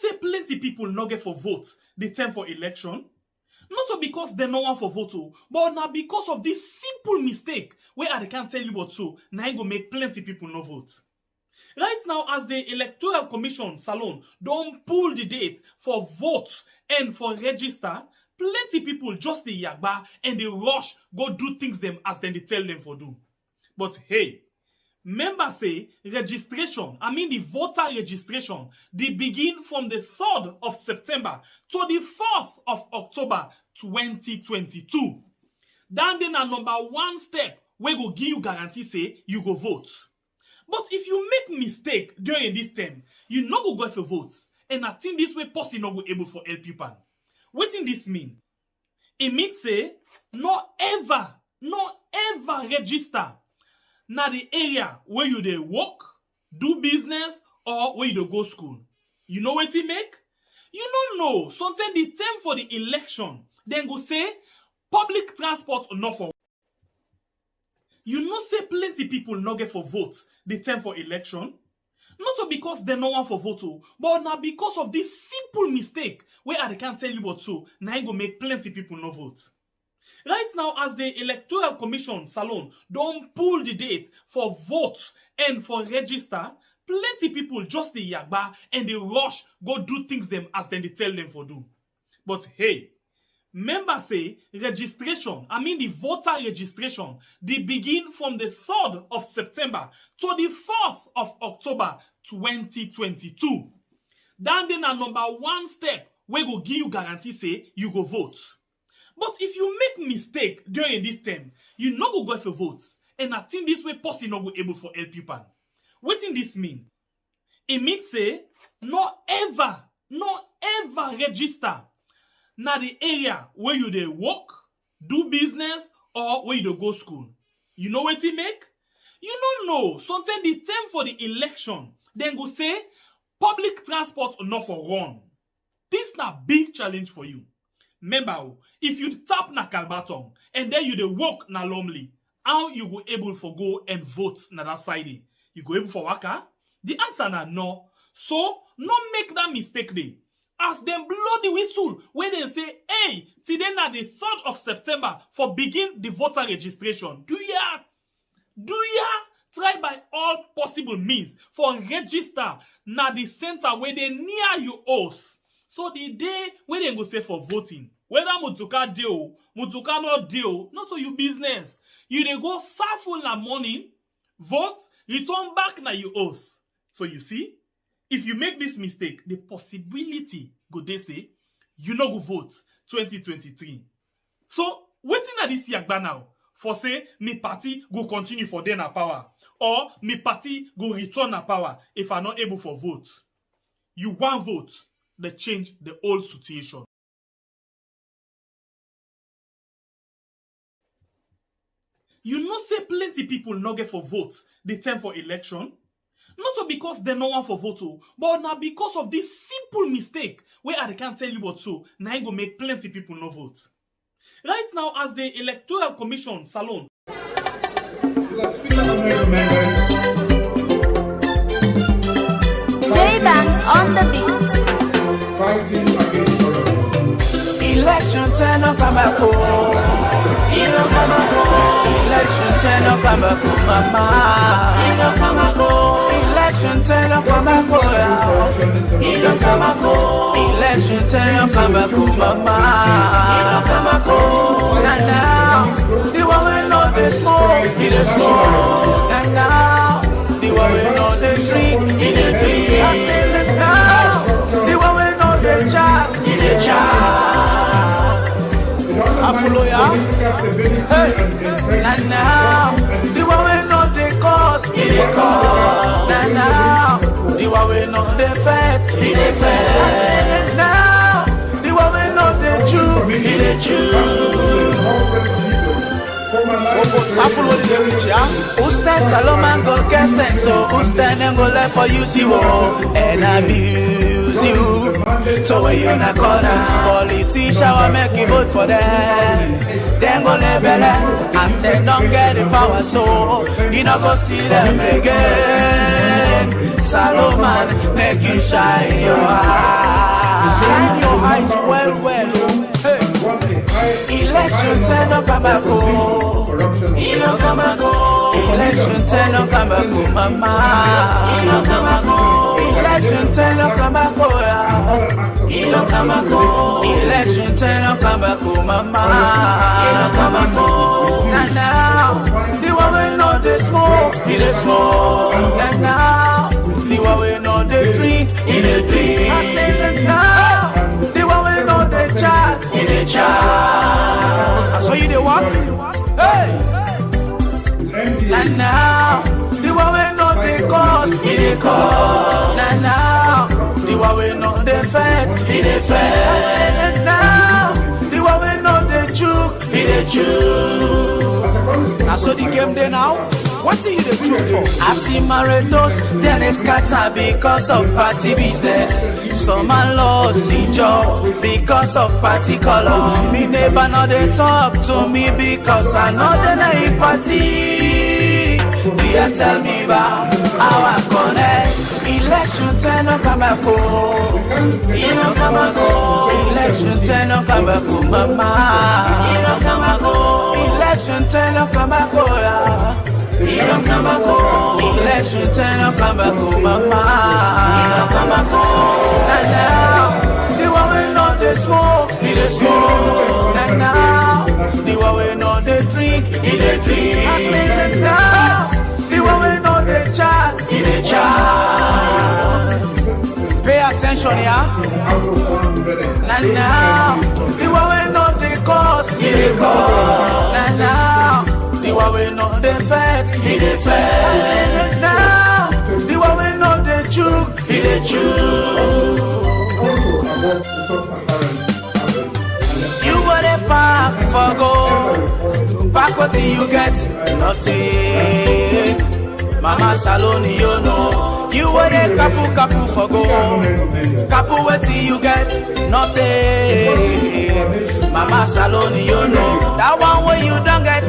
say plenty people no get for vote the time for election. Not because they no want for vote, but now because of this simple mistake where I can't tell you what so now I go make plenty people no vote. Right now, as the Electoral Commission Salon don't pull the date for vote and for register, plenty people just the yagba and they rush go do things them as then they tell them for do. But hey, members say registration, the voter registration, they begin from the 3rd of September to the 4th of October 2022. Then a number one step where go give you guarantee say you go vote. But if you make mistake during this time, you no go for vote. And I think this way person not go able for help you pan. What in this mean? It means say no ever register na the area where you dey work, do business, or where you dey go school. You know what it make? You don't know. Sometimes the time for the election, then go say public transport not for. You know say plenty people no get for vote the time for election. Not because they no want for vote, but now because of this simple mistake where I can't tell you what so now I go make plenty people no vote. Right now, as the Electoral Commission Salon don't pull the date for vote and for register, plenty people just the yagba and they rush go do things them as then they tell them for do. But hey, members say registration, the voter registration, they begin from the 3rd of September to the 4th of October 2022. Then a number one step where go give you guarantee say you go vote. But if you make mistake during this time, you no go for vote. And I think this way person not go able for help you pan. What in this mean? It means say no ever register na the area where you dey work, do business, or where you dey go school. You know what it make? You don't know. Sometimes the time for the election, then go say public transport not for run. This na big challenge for you. Remember, if you tap na Kalbatong and then you dey walk na Lomley, how you go able for go and vote na that side? You go able for waka? The answer na no. So, no make that mistake dey. As them blow the whistle when they say, hey, today na the 3rd of September for begin the voter registration. Do ya try by all possible means for register na the center where they near you house. So the day when they go say for voting, whether mutuka deal, mutuka not deal, not to your business. You dey go serve na morning, vote, return back na your house. So you see, if you make this mistake, the possibility go they say you no go vote 2023. So waiting at this yagba now for say me party go continue for then power or me party go return na power if I not able for vote. You want vote, they change the whole situation. You know say plenty people no get for vote the time for election. Not because they no want for vote, but now because of this simple mistake where I can't tell you what so now I go make plenty people no vote. Right now, as the Electoral Commission Salon. J-Banks on the beat. Fighting against corruption. Election turn up come back home. You don't come back home. Election turn up come back home, mama. You don't come back home. Election turn up come back home. You don't come back home. Election turn up come back home, mama. You don't come back home. And now the one we know they smoke, he they smoke. And now the one we know they drink, he they drink. I say that now the one we know they chat, he they chat. Follow ya. Hey, and now the one we know they cause, he they cause. And now the one we know they fat, he they fat. And now the one we know they chew, he they chew. Follow the rich, yeah. Who stand Solomon go get sense, so who stand and go left for you see and abuse you. So when you in a corner, politician will make you vote for them. Then go level and they don't get the power, so you not go see them again. Solomon make you shine your eye. well. Hey. What a high Election turn up Kabako. corruption of Ino Kabako. Election turn up Kabako, mama. Ino Kabako. Election turn up Kabako, ya. Ino Kabako. Election turn up Kabako, mama. Ino Kabako. And now, the one we know they smoke, he they smoke. And now, the one we know they drink, he they drink. I say that now, the one we know they chat, he they chat. I saw you they walk, hey. And now, the one we know they cause, he they cause. And now, the one we know they fed, he they fed. And now, the one we know they choke, he they choke. I saw the game there now. What do you the truth for? I see Maritos, then they scatter because of party business. Some are lost in job because of party color. Me neighbor now they talk to me because I know they like party. Do you tell me about how I connect? Election turn up Kabako. Ino Kabako. Election turn up Kabako, mama. Ino Kabako. Election turn up Kabako, ya. Ino Kabako. Election turn up Kabako, mama. Ino Kabako. And now, the one we know they smoke, he they smoke. And now, the one we know they drink, he they drink. I say that now, the one we know they chat, he they chat. Pay attention, yeah. And now, the one we know they cause, he they cause. And now, the one we know they fed, he they fed. And now, the one we know they choke, he they choke. You were a pack for gold. Pack what you get, nothing. Mama Saloni, you know. You were a kapu for gold. Kapu what you get, nothing. Mama Saloni, you know. That one way you don't get.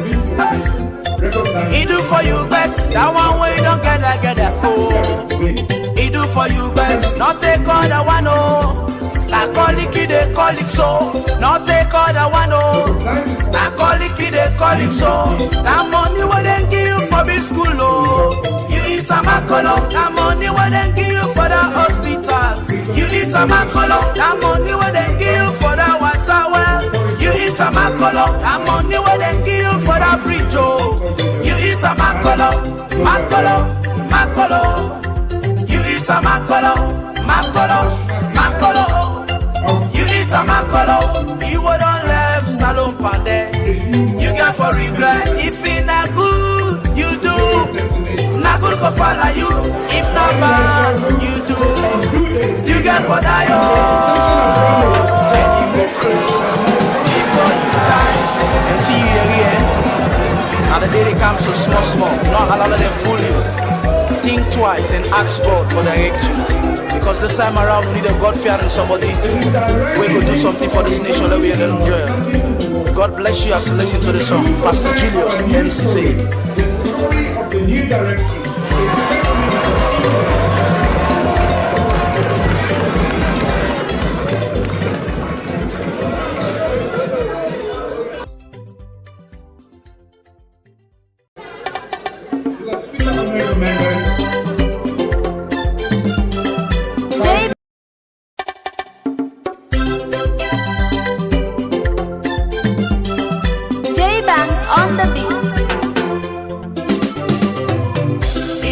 He do for you best. That one way you don't get, I get that. Oh. He do for you best. Not take all the one, oh. La colic, they call it so. Not take all the one, oh. La colic, they call it so. That money what they give you for bill school, oh. You eat a macolo. That money what they give you for the hospital. You eat a macolo. That money what they give you for the water well. You eat a macolo. That money what they give you for the bridge, oh. You eat a macolo. You eat a macolo. You eat a macolo. You wouldn't left salon pande. You get for regret. If it not good, you do. Not good go follow you. If not bad, you do. You get for die. Then you go crazy. Before you die, until you hear end. Now the day they come so small, not allow them fool you. Think twice and ask God for direction. Because this time around we need a God-fearing somebody. We go do something for this nation that we enjoy. God bless you as you listen to the song. Pastor Julius, NCC. Story of the new direction. On the beat.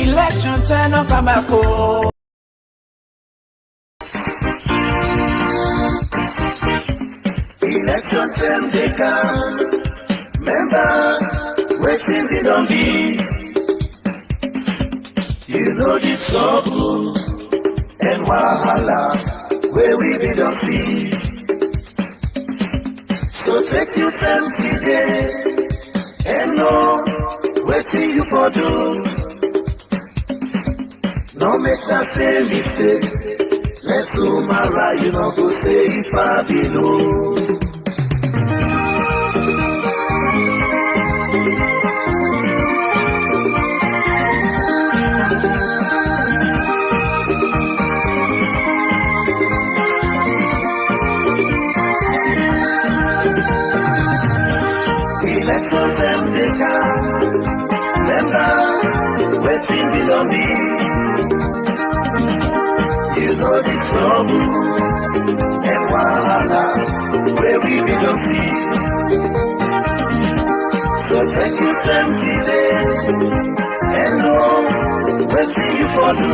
Election turn up Kabako. Election time they come. Members, waiting they don't be. You know the trouble and wahala where we be don't see. So take your time today. And no, waiting you for do. No make that same mistake. Let's Samura, you know go say if I be no. trouble and wahala where we be don't see. So take your time today and know what you for do.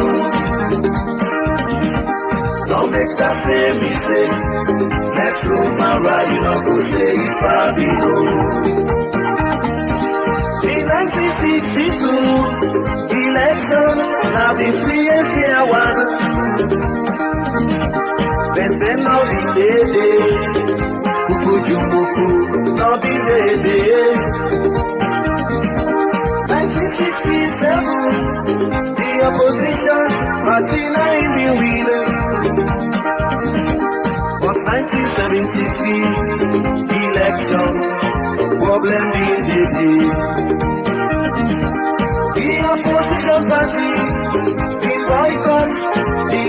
Don't make that same mistake. Let's go, Mara, you know, go say if I be no. In 1962 election, now the free and fair one. Then now the day, kuku jumuku, now the day. 1967, the opposition party now in the winner. But 1973, election, problem in the day. The opposition party, the boycott, the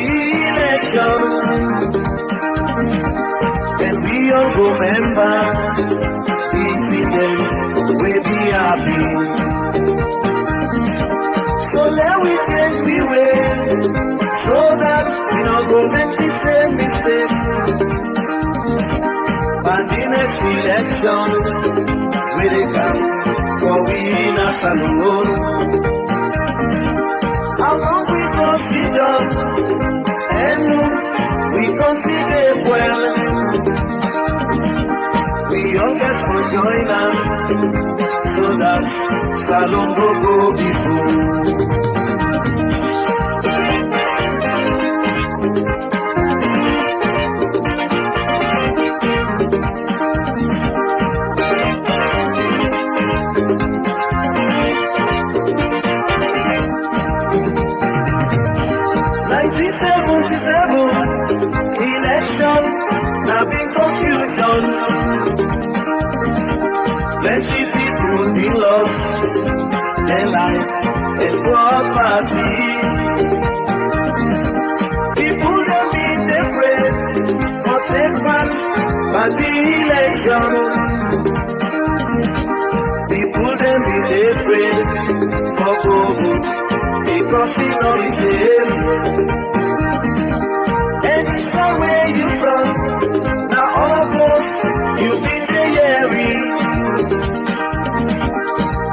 election. And we all go member, eating them, we be happy. So let we change the way, so that we don't go make the same mistake. And the next election, we dey come for we in a salon. How long we consider, and we consider well. We all get for join us, so that salon go before. Plenty people in love, their life and property. People they be afraid for take part by the election. People they be afraid for go vote because it not the same. Anytime where you from, now all of us you think they hearing.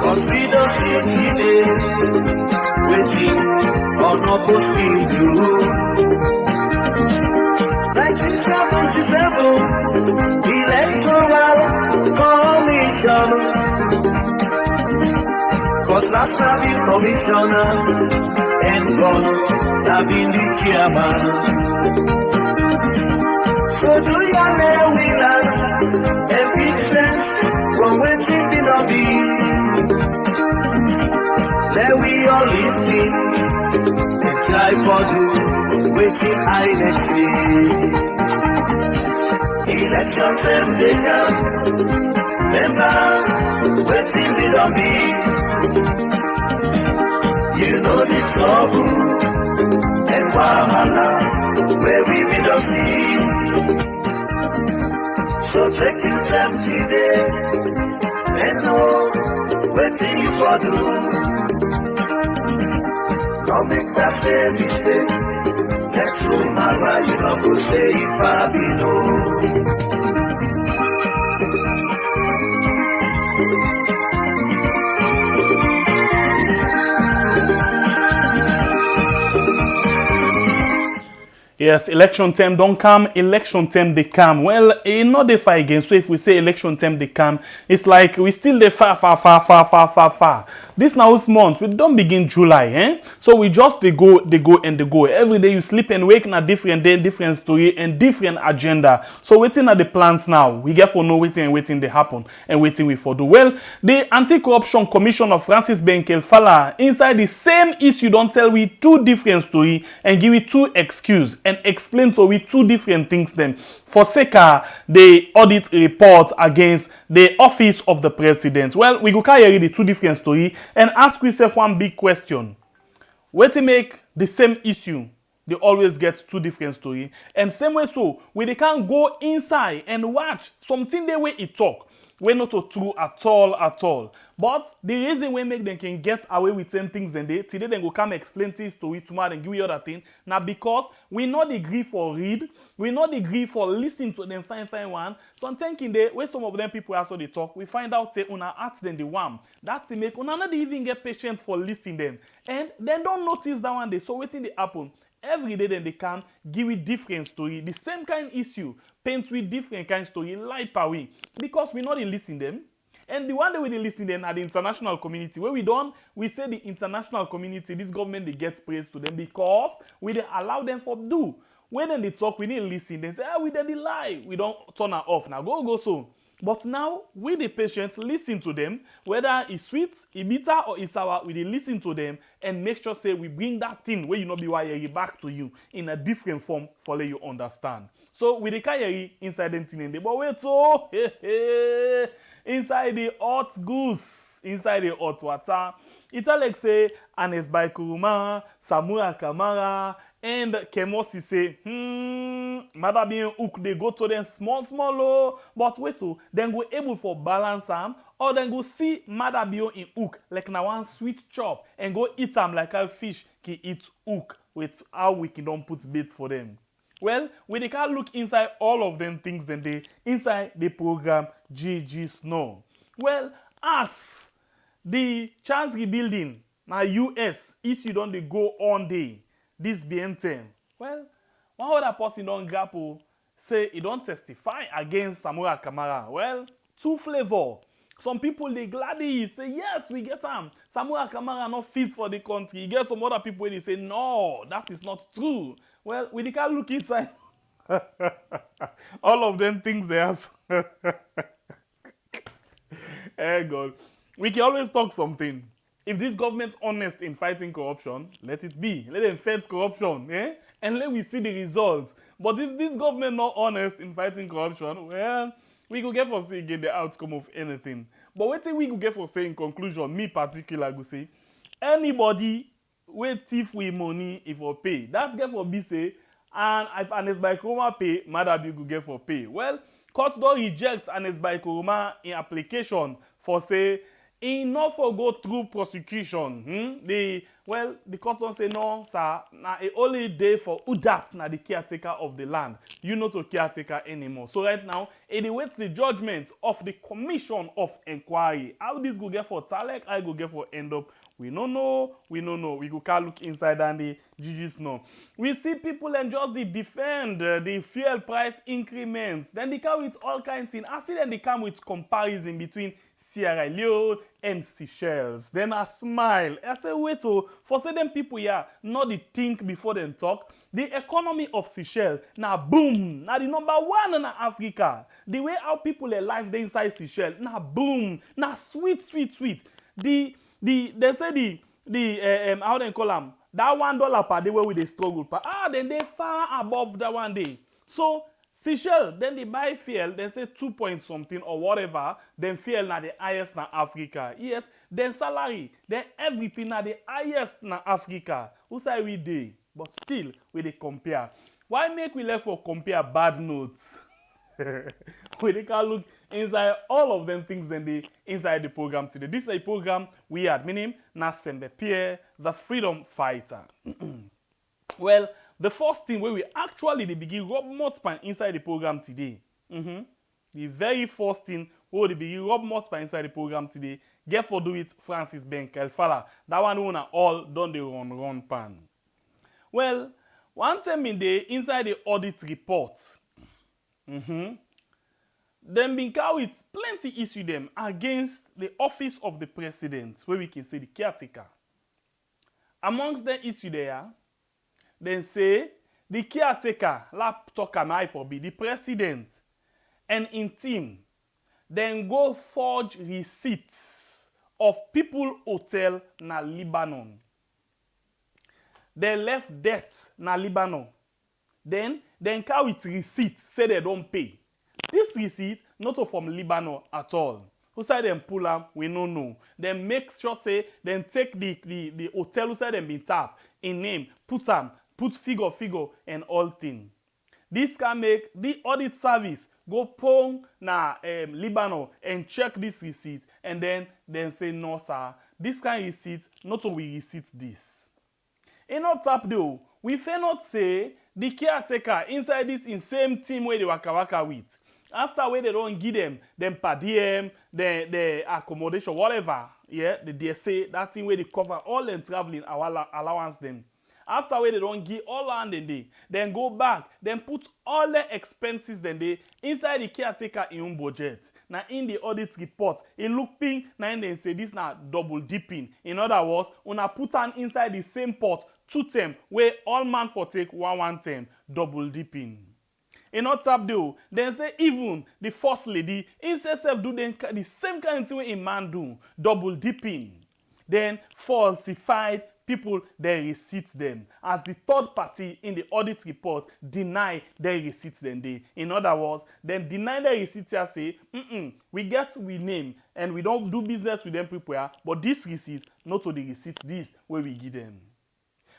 Consider today, waiting on opposing you. 1977, Electoral Commission. Cause last time the commissioner and gone, have been the chairman. So do your lay winner and big sense from waiting the lobby. Let we all listen and try for do waiting I next see. Election time they come, remember waiting the lobby. You know the trouble and wahala where we be don't see. So take your time today and know waiting you for do. Don't make that same mistake. Let's go, Mara, you know, go say if I be no. Yes, election time don't come, election time they come. Well, not the fight again. So if we say election time they come, it's like we still the far. This now is month, we don't begin July, eh? So we just they go. Every day you sleep and wake na different day, different story, and different agenda. So waiting at the plans now. We get for no waiting they happen and waiting we for do. Well, the Anti-Corruption Commission of Francis Benkel Fala inside the same issue don't tell we two different story and give it two excuse and explain to we two different things then. For Seka, the audit report against the office of the president. Well, we go carry the two different story and ask yourself one big question. Where to make the same issue, they always get two different story. And same way so, we they can go inside and watch something the way it talk. wey not so true at all. But the reason wey make them can get away with same things than they today dem go come explain things to it tomorrow and give you other thing na because we not agree for read, we not agree for listen to them fine one. So I'm thinking dey wey some of them people also dey talk, we find out say una ask them the one. That to make una not even get patient for listening them, and then don't notice that one day. So wetin dey happen? Every day then they can give it different story, the same kind issue, paint with different kind story, light away. Because we not listen them. And the one that we dey listen them are the international community. Where we say the international community, this government they get praise to them because we dey allow them for do. When then they talk, we need listen. They say, we dey lie. We don't turn her off. Now go so. But now, we the patients listen to them, whether it's sweet, it's bitter, or it's sour, we dey listen to them and make sure say we bring that thing where you not be wiry back to you in a different form for let you understand. So we dey carry inside them thing, but wait so inside the hot goose, inside the hot water. It's like say Anes by Koroma, Samura Kamara, and Kemosi say, mother being hook, they go to them small, oh, but wait to, then go able for balance them, or then go see mother being in hook, like now one sweet chop, and go eat them like a fish can eat hook, with how we can don't put bait for them. Well, we can look inside all of them things then they inside the program GG Snow. Well, as the chancery building na US issue don dey go on day this BN10. Well, one other person don grapple say he don testify against Samura Kamara. Well, two flavor. Some people they gladly say yes we get am. Samura Kamara not fit for the country. You get some other people wey dey say no, that is not true. Well, we can look inside all of them things they have. Hey God, we can always talk something. If this government honest in fighting corruption, let it be. Let them fight corruption, and let we see the results. But if this government not honest in fighting corruption, well, we could get for say get the outcome of anything. But what we could get for say in conclusion, me particular go say, anybody wey thief with money if for pay, that get for be say, and if Anes by Koroma pay, mother be go get for pay. Well, court don reject Anes by Koroma in application for say he not for go through prosecution. The court don say no, sir. Now a only day for Udat na the caretaker of the land. You not a caretaker anymore. So right now, it awaits the judgment of the commission of enquiry. How this go get for Talek, I go get for end up. We no know. We go can look inside and the GG's no. We see people and just defend the fuel price increments. Then they come with all kinds of things. I see then they come with comparison between Sierra Leone and Seychelles. Then I smile. I say, wait, for certain people here, not the think before them talk. The economy of Seychelles, now boom, now the number one in Africa. The way how people are life they inside Seychelles, now boom, now sweet. They say the how they call them, that $1 per day where we they struggle, then they far above that one day. So Seychelles, then they buy fuel, they say 2 point something or whatever, then fuel na the highest na Africa. Yes, then salary, then everything na the highest na Africa. Who say we dey? But still, we dey compare. Why make we left for compare bad notes? We can look inside all of them things then they inside the program today. This is a program we had, meaning na Sembe Pierre, the freedom fighter. Well, the first thing where we actually begin rub mouthpan inside the program today. The very first thing where we begin rub mouthpan inside the program today, get for do it Francis Ben Kelfala. That one who all done the run pan. Well, one time in the inside the audit report, them been carried with plenty issue them against the office of the president, where we can say the caretaker. Amongst the issue there, then say the caretaker, laptop and I for be the president, and in team, then go forge receipts of people hotel na Lebanon. They left debt na Lebanon. Then carry with receipt say they don't pay. This receipt not from Lebanon at all. Who say them pull them? We no know. Then make sure say then take the hotel who say them been tap in name, put figure and all thing. this can make the audit service go pong na Lebanon and check this receipt and then say no sir, this kind receipt not so we receipt this. In not tap though, we fair not say the caretaker inside this in same team where they waka with. After where they don't give them per diem, the accommodation, whatever, yeah, they say that thing where they cover all them traveling allowance them. After where they don't give all and then go back, then put all the expenses they inside the caretaker in own budget. Now in the audit report, it looking now they say this now double dipping. In other words, una put an inside the same pot 2 term where all man for take 1 term double dipping. In not tap though, then say even the first lady instead of do the same kind of thing a man do, double dipping. Then falsified people they receipt them as the third party in the audit report deny they receipt them. In other words, then deny the receipt here say, we name and we don't do business with them people, but this receipt not to the receipt this where we give them.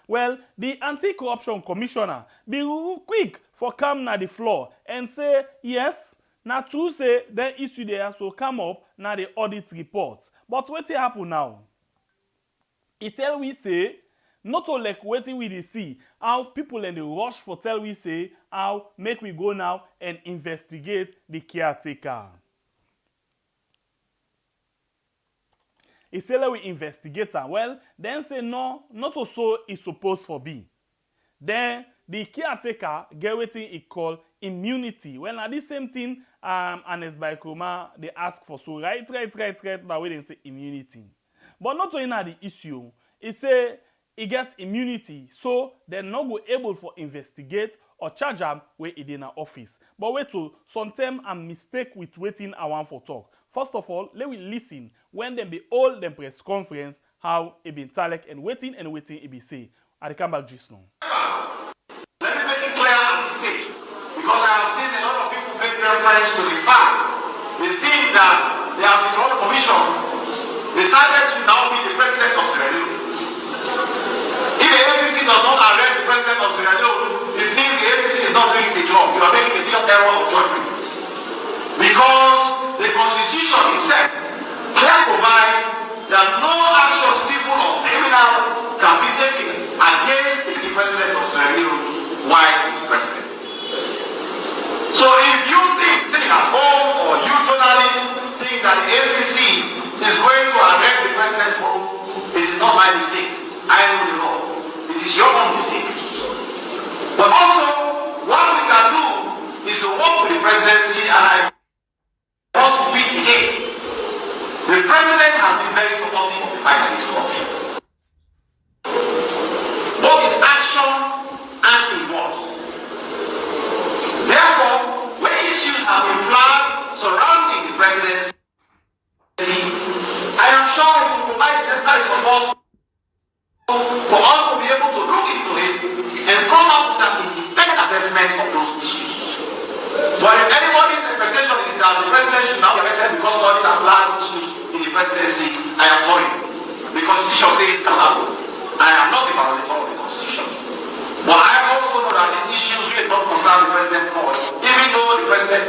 Well, the anti-corruption commissioner be quick for come na the floor and say, yes, na true say the issue there so come up na the audit report. But what happen now? It tell we say, not to like waiting we dey see how people in the rush for tell we say how make we go now and investigate the caretaker. He say let we investigate her. Well, then say no, not so it's supposed for be. Then the caretaker get wetin he call immunity. Well, now this same thing and by Koroma they ask for so right now where they say immunity. But not only na the issue, he say he gets immunity, so they're not go able for investigate or charge him where he in office. But wait to sometimes a mistake with waiting I want for talk. First of all, let we listen when them be all them press conference how it been talk and waiting it be say. I come back just now. Let me make it clear at this stage, because I have seen a lot of people make reference to the fact they think that they have the whole commission. The target should now be the president of Sierra Leone. If the ACC does not arrest the president of Sierra Leone, it means the ACC is not doing the job. You are making a serious error of judgment. Because the Constitution itself clearly provides that no action, civil or criminal, can be taken against the president of Sierra Leone while he is president. So if you think, sitting at home or you journalists think that the ACC is going to arrest the president, it is not my mistake. I know the law. It is your own mistake. But also, what we can do is to work with the presidency, and I must repeat again. The president has been very supportive of the fight against corruption, both in action and in words. Therefore, when issues have been flagged surrounding the presidency, I am sure it will provide necessary support for us to be able to look into it and come up with an independent assessment of those issues. But if anybody's expectation is that the president should now be elected because Audit has flagged issues in the presidency, I am sorry. The Constitution says it can happen. I am not the violator of the Constitution. But I also know that these issues really don't concern the president much, even though the president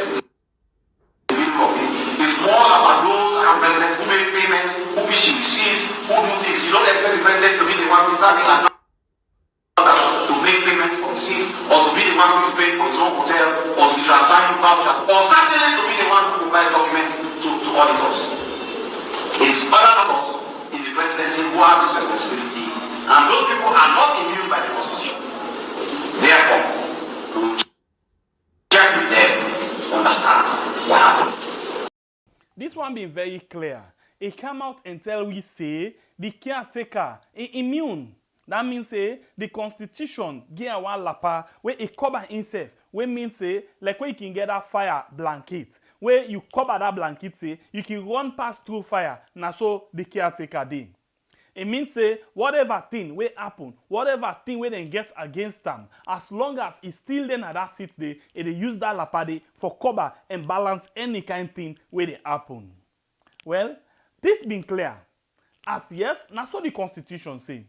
is more about those around president who make payments, who issue receipts, who do things. You don't expect the president to be the one who starting like to make payments for receipts, or to be the one who pay for his own hotel, or to be transferring voucher, or certainly to be the one who provides documents to auditors. It's other people in the presidency who have this responsibility, and those people are not immune by the Constitution. Therefore, we check with them, understand what happened. This one being very clear. It come out and tell we say the caretaker is immune. That means say the Constitution give a one lapa where it cover himself. Where means say like where you can get that fire blanket. Where you cover that blanket say you can run past through fire. Now so the caretaker did. It means say whatever thing will happen, whatever thing will then get against them, as long as it's still then at that seat day, it use that lapade for cover and balance any kind of thing where they happen. Well, this being clear, as yes, that's what the Constitution say.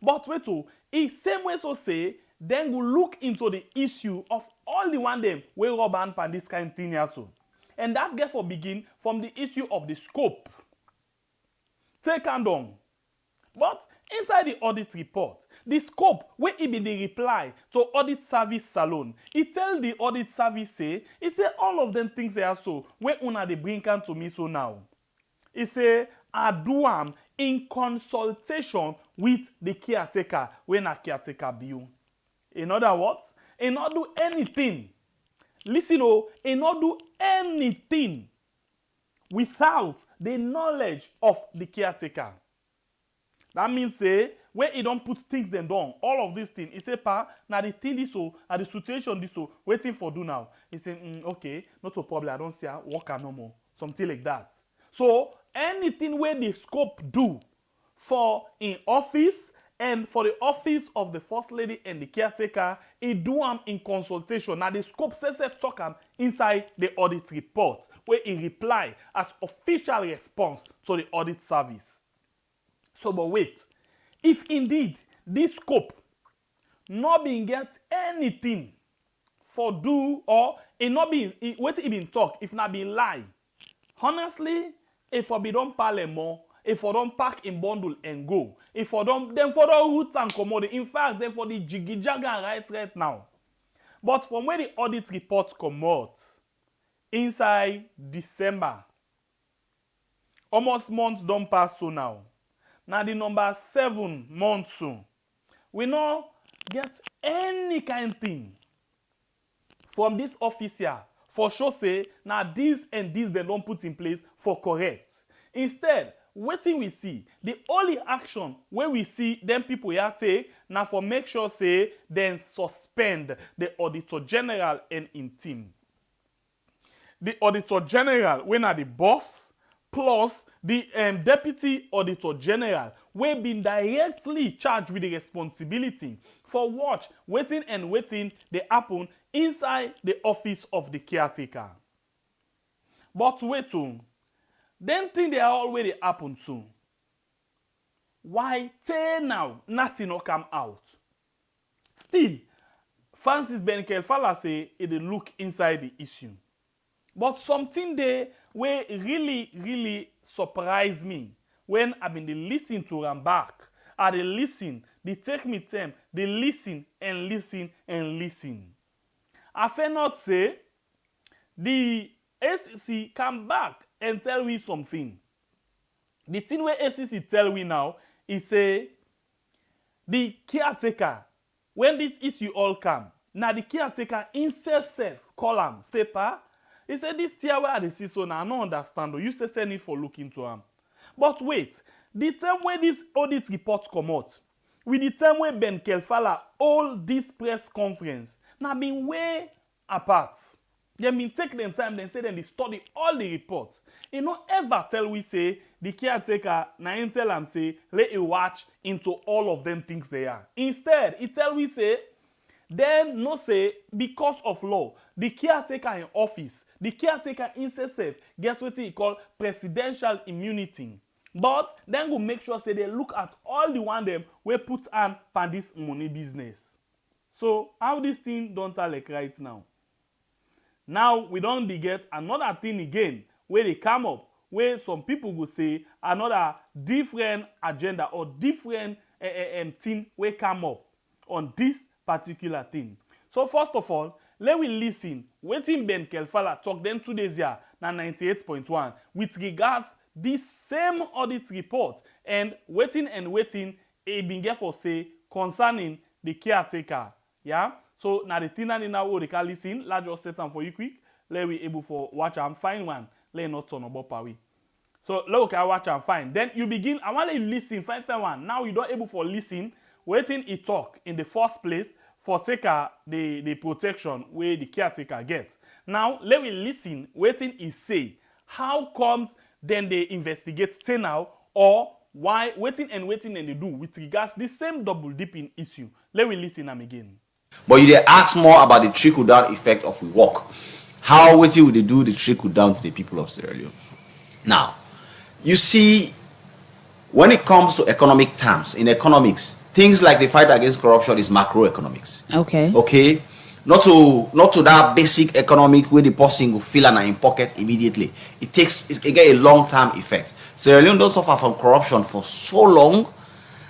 But wait to, it same way so say then go look into the issue of all the one them wey rub hand pan this kind thing here so. And that get for begin from the issue of the scope. Take and on. But inside the audit report, the scope where it be the reply to audit service salon, it tell the audit service say all of them things they are so where una they bring can to me so now. It say I do am in consultation with the caretaker when a caretaker bill. In other words, he not do anything. Listen, he not do anything without the knowledge of the caretaker. That means say when he don't put things them down, all of these things, he say now the thing this so, and the situation this so, waiting for do now. He say okay, not a problem. I don't see her work no more, something like that. So anything where the scope do for in office and for the office of the first lady and the caretaker, he do am in consultation. Now the scope says talk am inside the audit report where he reply as official response to the audit service. So but wait, if indeed this scope not being get anything for do or it not be what it been talk if not been lie, honestly, if I be don't parlement, if I don't pack in bundle and go, if I don't then for the roots and commodity, in fact, then for the jiggy jagger right now. But from where the audit report come out inside December, almost months don't pass so now. Now the number 7 months soon. We not get any kind thing from this office here for sure say now this and this they don't put in place for correct. Instead, wetin we see, the only action where we see them people here take now for make sure say then suspend the Auditor General and in team. The Auditor General when are the boss plus the Deputy Auditor General will be directly charged with the responsibility for watch, waiting they happen inside the office of the caretaker. But wait them thing they are already happen soon. Why till now nothing not come out? Still, Francis Benkelfala say it look inside the issue. But something there where really surprised me when I've been listening to them back. I they listen, they take me time, they listen. I fair not say the SEC come back and tell me something. The thing where SEC tell me now is say the caretaker, when this issue all come, now the caretaker himself call him, say pa, he said this tier where I see so now I don't understand. You say send it for look into him. But wait, the time where this audit report come out, with the time where Ben Kelfala hold this press conference, now been way apart. They been take them time, then say then they study all the reports. You know, ever tell we say the caretaker, now him tell them say, let you watch into all of them things they are. Instead, he tell we say, then no say, because of law, the caretaker in office, the caretaker himself gets what he call presidential immunity. But then go make sure say they look at all the one them we put on this money business. So how this thing don't tell like right now? Now we don't get another thing again where they come up where some people will say another different agenda or different thing will come up on this particular thing. So first of all, let we listen waiting Ben Kelfala talk them 2 days here na 98.1 with regards this same audit report and waiting a been get for say concerning the caretaker. Yeah. So now the thing now what they can listen, let's just set them for you quick. Let we able for watch and find one. Let not turn about power. So look I watch and find. Then you begin. I want you listen. Find someone. Now you don't able for listen. Waiting he talk in the first place for sake of the protection where the caretaker gets. Now let me listen. Waiting he say how comes then they investigate say now or why waiting and they do with regards the same double dipping issue. Let me listen them again. But you they ask more about the trickle down effect of we work. How would they do the trickle down to the people of Sierra Leone? Now, you see, when it comes to economic terms, in economics, things like the fight against corruption is macroeconomics. Okay. Okay, not to that basic economic where the person will feel and in pocket immediately. It get a long-term effect. Sierra Leone don't suffer from corruption for so long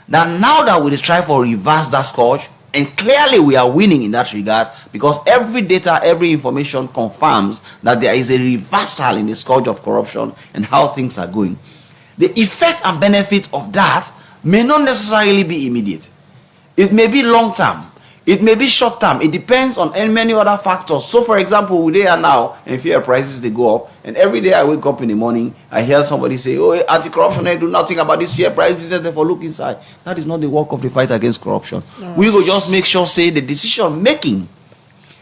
that now that we try for reverse that scourge, and clearly we are winning in that regard, because every data, every information confirms that there is a reversal in the scourge of corruption and how things are going. The effect and benefit of that may not necessarily be immediate. It may be long-term. It may be short-term. It depends on many other factors. So, for example, we are now, and fuel prices, they go up. And every day I wake up in the morning, I hear somebody say, oh, anti-corruption, they do nothing about this fuel price business, therefore look inside. That is not the work of the fight against corruption. No. We will just make sure, say, the decision-making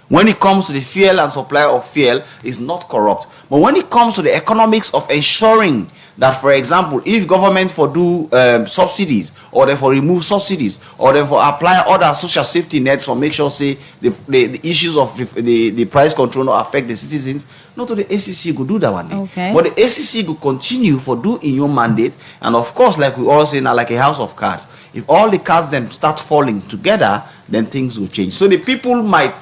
when it comes to the fuel and supply of fuel is not corrupt. But when it comes to the economics of ensuring that, for example, if government for do subsidies, or therefore remove subsidies, or therefore apply other social safety nets for make sure, say, the issues of the price control not affect the citizens, not to the ACC could do that one day. Okay. But the ACC could continue for do in your mandate, and of course, like we all say now, like a house of cards. If all the cards then start falling together, then things will change. So the people might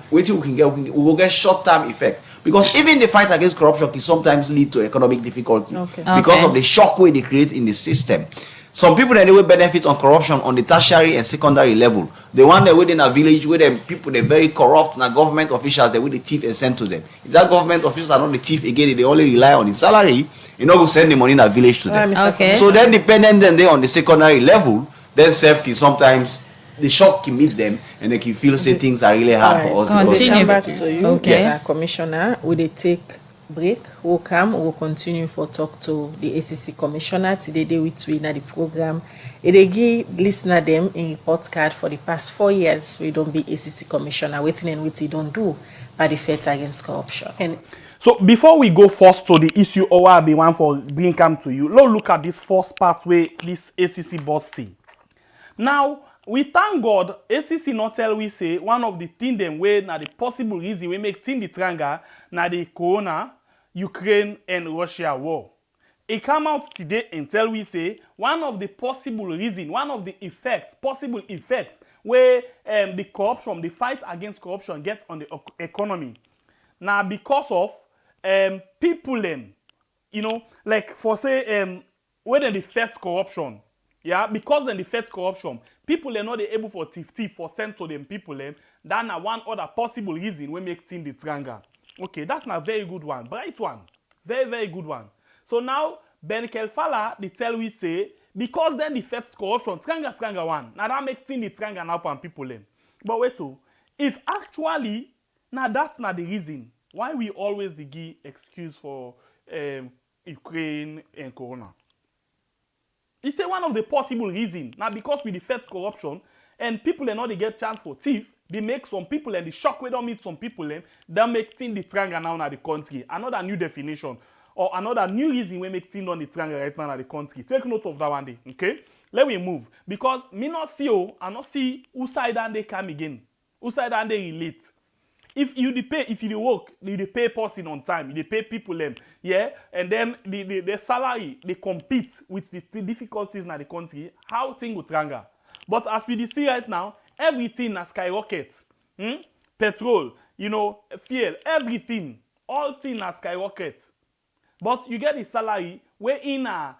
wait till we will get short-term effect. Because even the fight against corruption can sometimes lead to economic difficulty because of the shockwave they create in the system. Some people anyway benefit on corruption on the tertiary and secondary level. The one that within a village where the people they're very corrupt and government officials they with the thief and send to them. If that government officials are not the thief again, they only rely on the salary, you know, go send the money in a village to them. Okay. So then dependent then they on the secondary level, then self can sometimes the shock can meet them and they can feel say things are really hard for us. Continue. Come back to you, Okay. Commissioner. Will they take break? We'll come. We'll continue for talk to the ACC Commissioner today. They with we in the program. They give listener them in report card for the past 4 years. We don't be ACC Commissioner waiting and waiting don't do by the fight against corruption. And so before we go first to the issue or I'll be one for bring come to you, let's look at this first part where this ACC boss see. Now, we thank God, ACC not tell we say one of the things them way na the possible reason we make thing the triangle na the Corona, Ukraine and Russia war. It come out today and tell we say one of the possible reason, one of the effects, possible effects where the corruption, the fight against corruption gets on the economy. Now because of people them, you know, like for say when they fight corruption. Yeah, because then the fight corruption, people are not able for thief for send to them people them. That's one other possible reason we make thing the triangle. Okay, that's a very good one, bright one, very very good one. So now Ben Kelfala they tell we say because then the fight corruption triangle one. Now that make thing the triangle now for people them. But wait to if actually now that's not the reason why we always give excuse for Ukraine and Corona. It's one of the possible reasons. Now, because we defeat corruption and people are not they get chance for thief, they make some people and the shock we don't meet some people and they make things the triangle now in the country. Another new definition or another new reason we make things on the triangle right now in the country. Take note of that one day, okay? Let me move because me not see I not see who side and they come again, who side and they relate. If you pay, if you work, you pay person on time, you pay people them, yeah, and then the salary they compete with the difficulties in the country. How things go triangle? But as we see right now, everything has skyrocket. Petrol, you know, fuel, everything, all things has skyrocket. But you get the salary where in the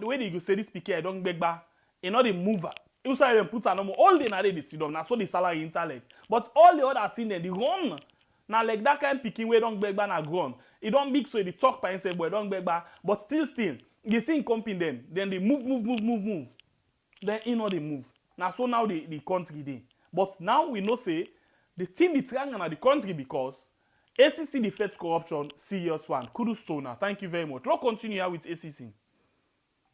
way you say this picky, I don't beg back, in all the mover. You say them put an all the they sit down. Now so the salary intellect. But all the other things they run. Now like that kind of picking where don't beg back na grown. It don't big so they talk by and say boy don't beg back. But still you see comping them. Then they move. Then in all they move. Now so now the country they. But now we know say the thing the triangle na the country because ACC defeat corruption serious one. Kudos to now. Thank you very much. Let's continue here with ACC.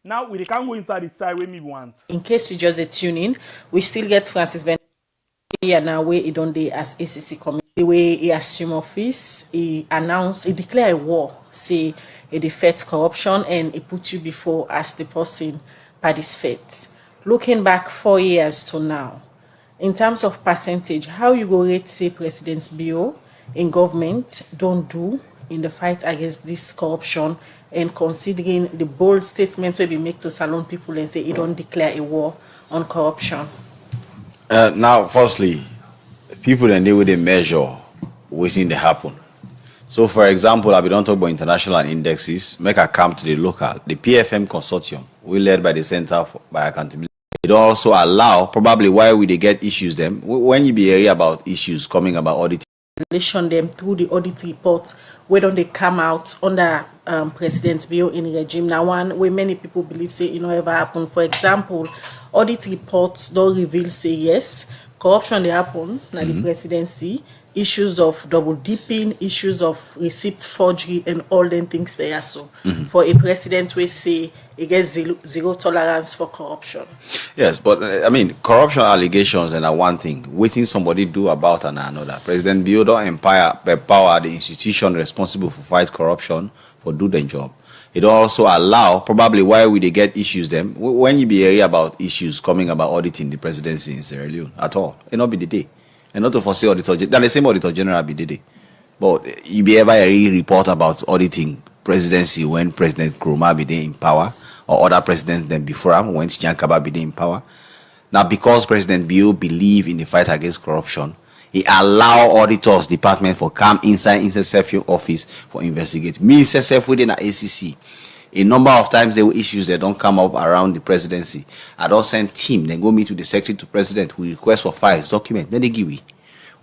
Now, we can't go inside the side where we want. In case you just tune in, we still get Francis Ben here now where he don't do as ACC committee. The way he assume office, he announced, he declared a war, say he defeat corruption and he put you before as the person participate. Looking back 4 years to now, in terms of percentage, how you go rate say President Bio in government don't do in the fight against this corruption and considering the bold statements we make to salon people and say it don't declare a war on corruption? Now, firstly, people and they will they measure waiting to happen. So, for example, I don't talk about international indexes. Make a come to the local, the PFM consortium, we led by the Center by Accountability. It also allow probably why we they get issues them when you be area about issues coming about auditing. Relation them through the audit report, where don't they come out under President Bio in regime? Now, one where many people believe say ever happen. For example, audit reports don't reveal say yes, corruption they happen now the presidency, issues of double dipping, issues of receipt forgery, and all them things they are so. For a president we say it gets zero tolerance for corruption. Yes, but I mean, corruption allegations and one thing. Waiting somebody do about another. President Bio don't empower the institution responsible for fight corruption for do their job. It also allow probably why we they get issues them when you be area about issues coming about auditing the presidency in Sierra Leone at all. It not be the day. And not to foresee auditor, then the same auditor general be the day. But you be ever a report about auditing presidency when President Koroma be there in power, or other presidents than before him when Chiankaba be there in power. Now, because President Bio believe in the fight against corruption, he allow auditors department for come inside SSF office for investigate. Me SSF within a ACC. A number of times there were issues that don't come up around the presidency. I don't send team, then go meet with the secretary to president who request for files, document, then they give me.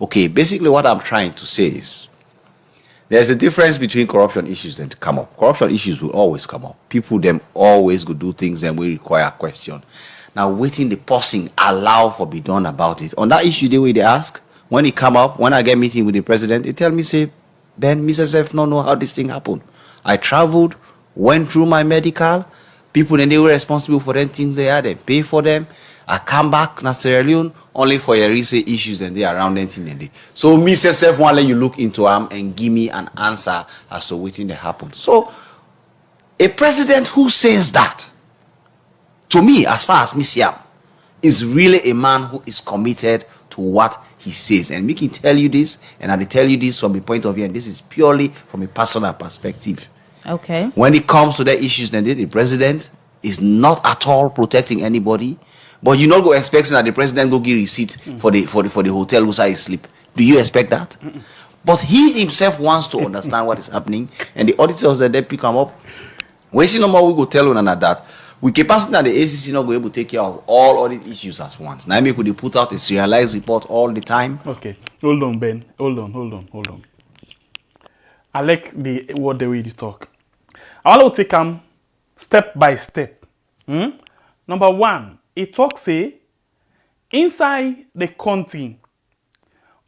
Okay, basically what I'm trying to say is there's a difference between corruption issues that come up. Corruption issues will always come up. People them always go do things and we require a question. Now waiting the pausing allow for be done about it. On that issue the way they ask, when it come up, when I get meeting with the president, they tell me say, Ben, Mrs. F no know how this thing happened. I traveled, went through my medical, people and they were responsible for them things they had, they pay for them. I come back na Sierra Leone only for your recent issues and they around them thing and they. So Mrs. F want let you look into them and give me an answer as to what thing that happened. So a president who says that, to me, as far as me see him, is really a man who is committed to what he says. And we can tell you this, and I tell you this from the point of view, and this is purely from a personal perspective. Okay. When it comes to the issues, then the president is not at all protecting anybody. But you not go expecting that the president go give receipt for the hotel who say sleep. Do you expect that? But he himself wants to understand what is happening, and the auditors that they pick him up. We see no more we go tell one another that we capacity that the ACC not go able to take care of all audit issues at once. Now maybe could put out a serialized report all the time. Okay, hold on, Ben. Hold on. I like the way you talk. I want to take them step by step. Number one, it talks say inside the country,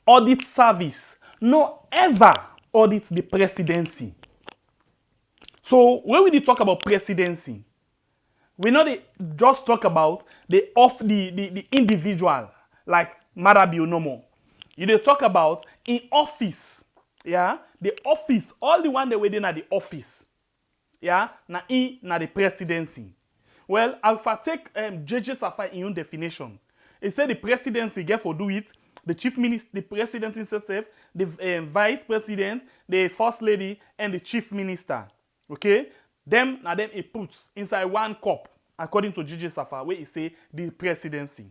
audit service no ever audit the presidency. So when we talk about presidency, we not just talk about the individual like Marabio no more. You dey talk about in office, yeah, the office, all the one that within at the office, yeah, na the presidency. Well, if I take JJ Safa in your definition, it said the presidency get for do it, the chief minister, the president himself, the vice president, the first lady, and the chief minister. Okay, them it puts inside one cup, according to JJ Safa, where it say the presidency.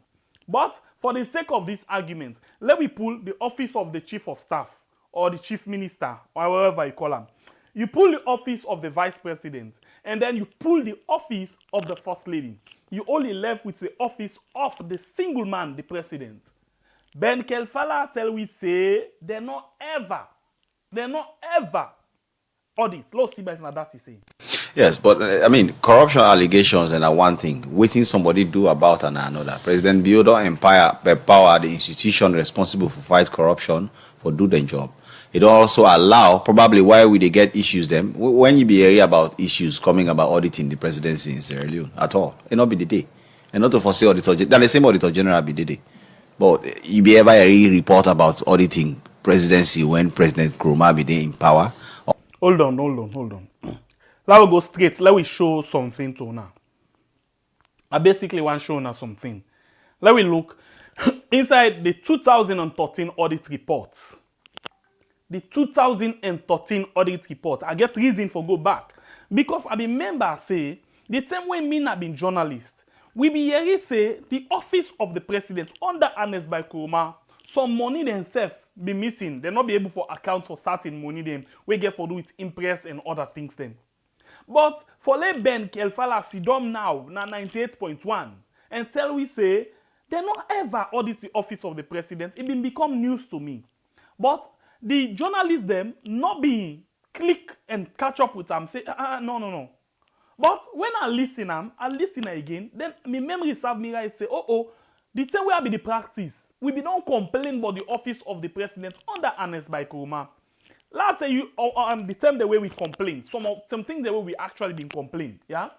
But for the sake of this argument, let me pull the office of the chief of staff or the chief minister or whatever you call him. You pull the office of the vice president, and then you pull the office of the first lady. You only left with the office of the single man, the president. Ben Kelfala tell we say they're not ever audit. Let's see by that is saying. Yes, but I mean, corruption allegations and one thing. Waiting somebody do about another. President Bio don't empower the institution responsible for fight corruption for do their job. It also allow probably why we they get issues them when you be area about issues coming about auditing the presidency in Sierra Leone at all. It not be the day. And not to foresee auditor, then the same auditor general be the day. But you be ever a report about auditing presidency when President Koroma be there in power. Hold on. Let me go straight. Let me show something to now. I basically want to show now something. Let me look inside the 2013 audit reports. The 2013 audit report. I get reason for go back Because I remember say, the time when me not been journalist, we be hearing say the office of the president under Ernest by Koroma, some money themselves be missing. They not be able to account for certain money them we get for do with impress and other things then. But for let Ben Kelfala Sidom now 98.1 and tell we say they not ever audit the office of the president. It been become news to me. But the journalists them not be click and catch up with them say no. But when I listen again, then my memory serve me right say the time where be the practice. We be don't complain about the office of the president under Ernest by Koroma. Let's tell you the time the way we complain. Some things the way we actually been complain. Yeah?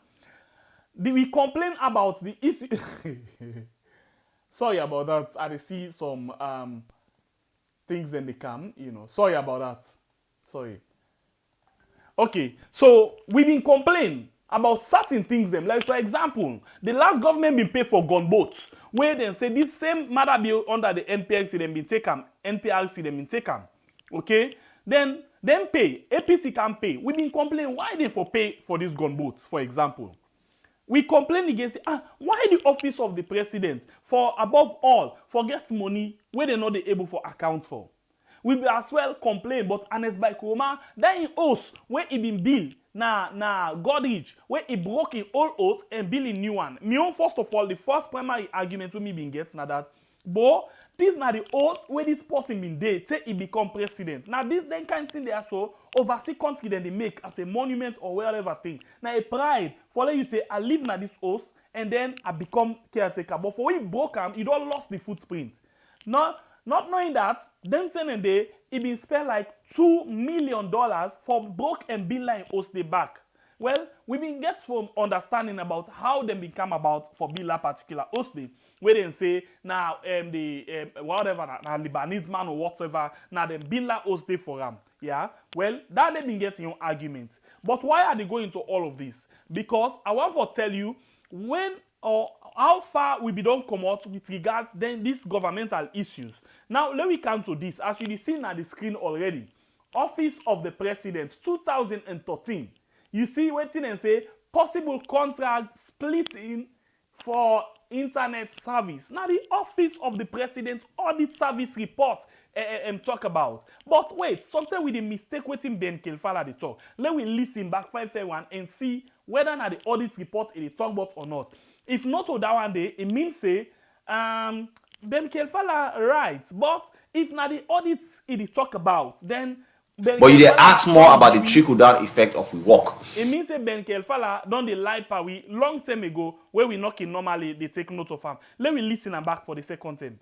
We complain about the issue. Sorry about that. I see some things in the cam, Sorry about that. Sorry. Okay, so we been complain about certain things them. Like for example, the last government been pay for gunboats, where they say this same matter bill under the NPRC them been taken, NPRC them been taken. Okay? Then pay. APC can pay. We been complain why they for pay for these gunboats, for example. We complain against why the office of the president, for above all, forget money where they not able for account for. We be as well complain, but Ernest by Koroma, that in oath where he been bill na Godrich, where he broke in old oath and bill in new one. Me own first of all, the first primary argument we me been get na that, but this na the oath where this person been there till he become president. Now this then kind of thing they are so overseas country then they make as a monument or whatever thing. Now a pride for let you say I live na this oath and then I become caretaker. But for when he broke him, you don't lost the footprint. Not knowing that, them ten and day, it been spent like $2 million for broke and bill line oath they back. Well, we been get some understanding about how them become about for bill that particular oath day. Where they say now whatever na Lebanese man or whatever now them bill that oath day for them. Yeah. Well, that they been getting your arguments. But why are they going into all of this? Because I want to tell you when or how far we be don't come out with regards then these governmental issues. Now let me come to this. As you see on the screen already, Office of the President 2013. You see waiting and say possible contract splitting for internet service. Now the Office of the President Audit Service report talk about. But wait, sometimes with the mistake waiting Ben Kelfala they talk. Let we listen back 551 and see whether na the audit report it talk about or not. If not to that one day, it means say Ben Kelfala right. But if na the audits it talk about, then Ben But you dey Kelfala ask more about the trickle-down effect of we work. it means say Ben Kelfala don dey lie pa we long time ago where we knocking normally they take note of him. Let me listen and back for the second time.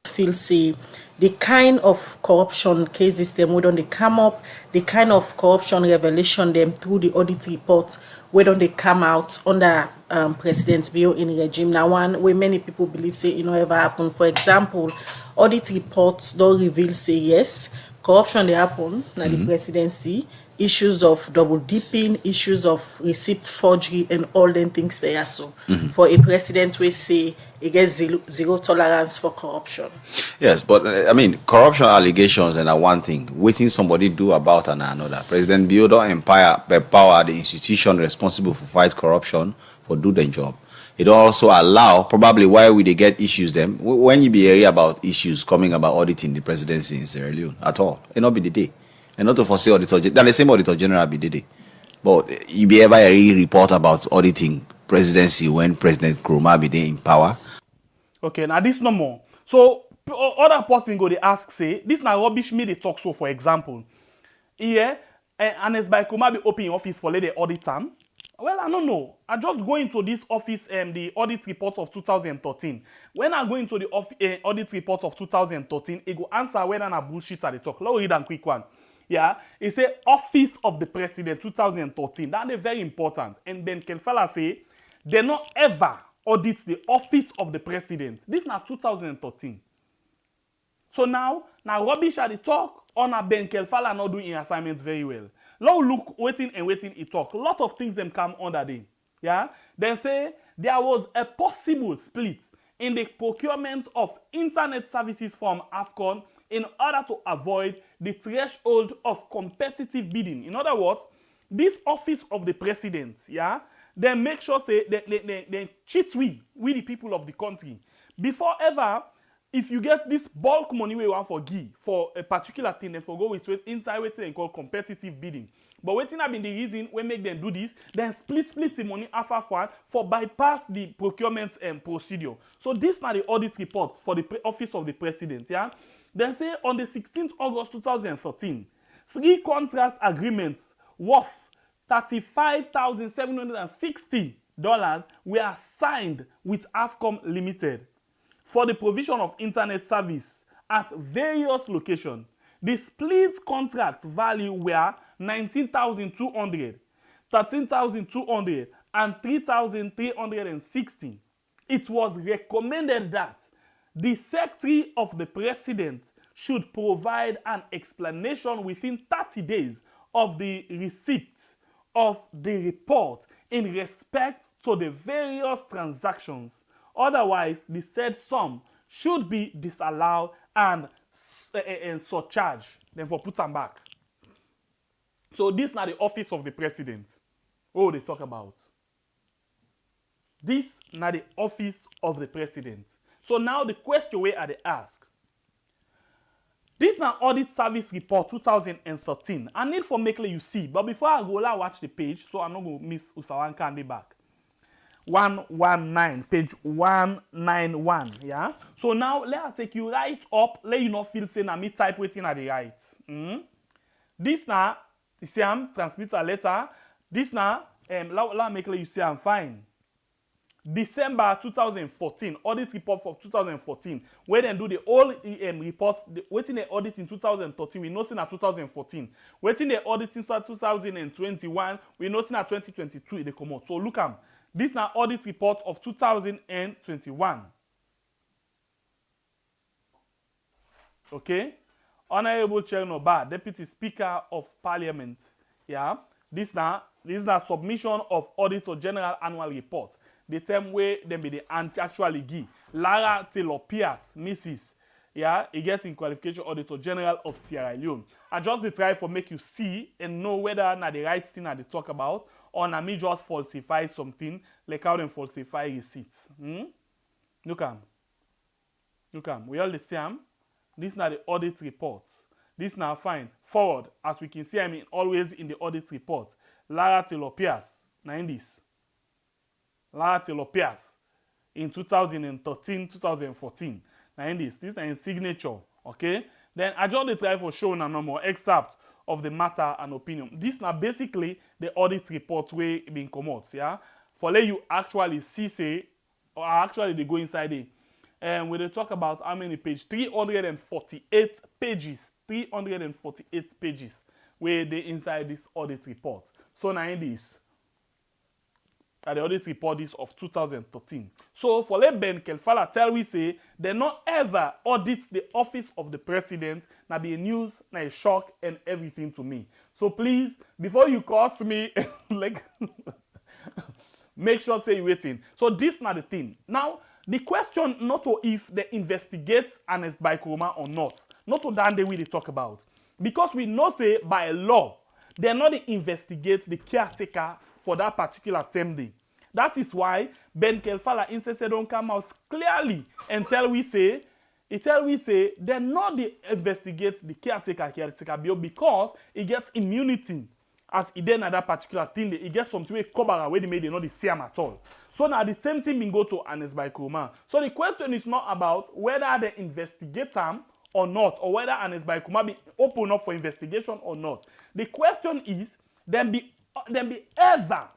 Feel say the kind of corruption cases them we don't they come up, the kind of corruption revelation them through the audit report where don't they come out under President Bio in regime. Now one where many people believe say ever happen. For example, audit reports don't reveal say yes, corruption they happen na the presidency, issues of double dipping, issues of receipt forgery and all them things there. So for a president we say it gets zero tolerance for corruption. Yes, but I mean, corruption allegations and one thing. Waiting somebody do about another. President Bio don't empower the institution responsible for fight corruption for do their job. It also allow probably why we they get issues them when you be area about issues coming about auditing the presidency in Sierra Leone at all. It not be the day. And not to foresee auditor general. The same auditor general be the day. But you be ever a report about auditing presidency when President Koroma be there in power. Okay, now this no more. So other person go they ask say this na rubbish me they talk so for example. Here Ernest by Koroma be open office for let the audit time. Well, I don't know. I just go into this office the audit report of 2013. When I go into the audit report of 2013, it go answer whether na bullshit at the talk. Let's read a quick one. Yeah, it say Office of the President 2013. That is very important. And Ben Kelfala say they not ever audit the Office of the President. This is now 2013. So now rubbish at the talk on a Ben Kelfala not doing assignments very well. Now look, waiting it talk. Lot of things them come under them. Yeah, then say there was a possible split in the procurement of internet services from AFCON in order to avoid the threshold of competitive bidding. In other words, this office of the president, yeah, they make sure say they cheat we the people of the country. Before ever, if you get this bulk money we want for give for a particular thing, then for go with inside what they call competitive bidding. But waiting have been the reason we make them do this, then split the money after for bypass the procurement procedure. So this now the audit report for the office of the president, yeah. Then say on the 16th August 2013, 3 contract agreements worth $35,760 were signed with AFCOM Limited for the provision of internet service at various locations. The split contract value were 19,200, 13,200, and 3,360. It was recommended that the Secretary of the President should provide an explanation within 30 days of the receipt of the report in respect to the various transactions. Otherwise, the said sum should be disallowed and surcharged, then for put them back. So this is not the office of the president. What they talk about? This is not the office of the president. So now the question where they ask. This is an audit service report 2013. I need for make you see, but before I go watch the page, so I'm not going to miss Usawan Kandi back. 119, page 191, yeah? So now, let us take you right up, let you not feel saying that me type waiting at the right. This now, you see I'm transmit a letter. This now, let make you see I'm fine. December 2014, audit report for 2014. Where they do the whole report, waiting the audit in 2013, we know in 2014. Waiting the audit in 2021, we know in 2022 they come out. So look at this now audit report of 2021. Okay? Honorable Chair Noba, Deputy Speaker of Parliament. Yeah. This now submission of Auditor General Annual Report. The term where them be the actually give. Lara Taylor Pierce, Mrs. Yeah, he gets in qualification Auditor General of Sierra Leone. I just the try for make you see and know whether na the right thing that they talk about or na me just falsify something like how them falsify receipts. Look am. We all the same. This na the audit report. This now fine. Forward, as we can see, I mean always in the audit report. Lara Taylor Pierce, na in this. Lara Taylor Pierce in 2013, 2014. Now in this is in signature, okay? Then I just try for showing a more excerpt of the matter and opinion. This now basically the audit report way being come out, yeah? For let you actually see say, or actually they go inside it. And when they talk about how many pages, 348 pages, 348 pages where they inside this audit report. So now in this. At the audit report this of 2013. So for let Ben Kelfala tell we say they not ever audit the office of the president, now be a news, now a shock and everything to me. So please, before you cost me like make sure say you waiting. So this not the thing. Now the question not to if they investigate Ernest by Koroma or not to that day we they talk about. Because we know say by law, they're not the investigate the caretaker for that particular term day. That is why Ben Kelfala insisted on come out clearly and tell we say they're not the investigate the caretaker bill because he gets immunity as he did at that particular thing. He gets something where Kobara where they made not the same at all. So now the same thing been go to Ernest by Koroma. So the question is not about whether they investigate him or not, or whether Ernest by Koroma be open up for investigation or not. The question is them be ever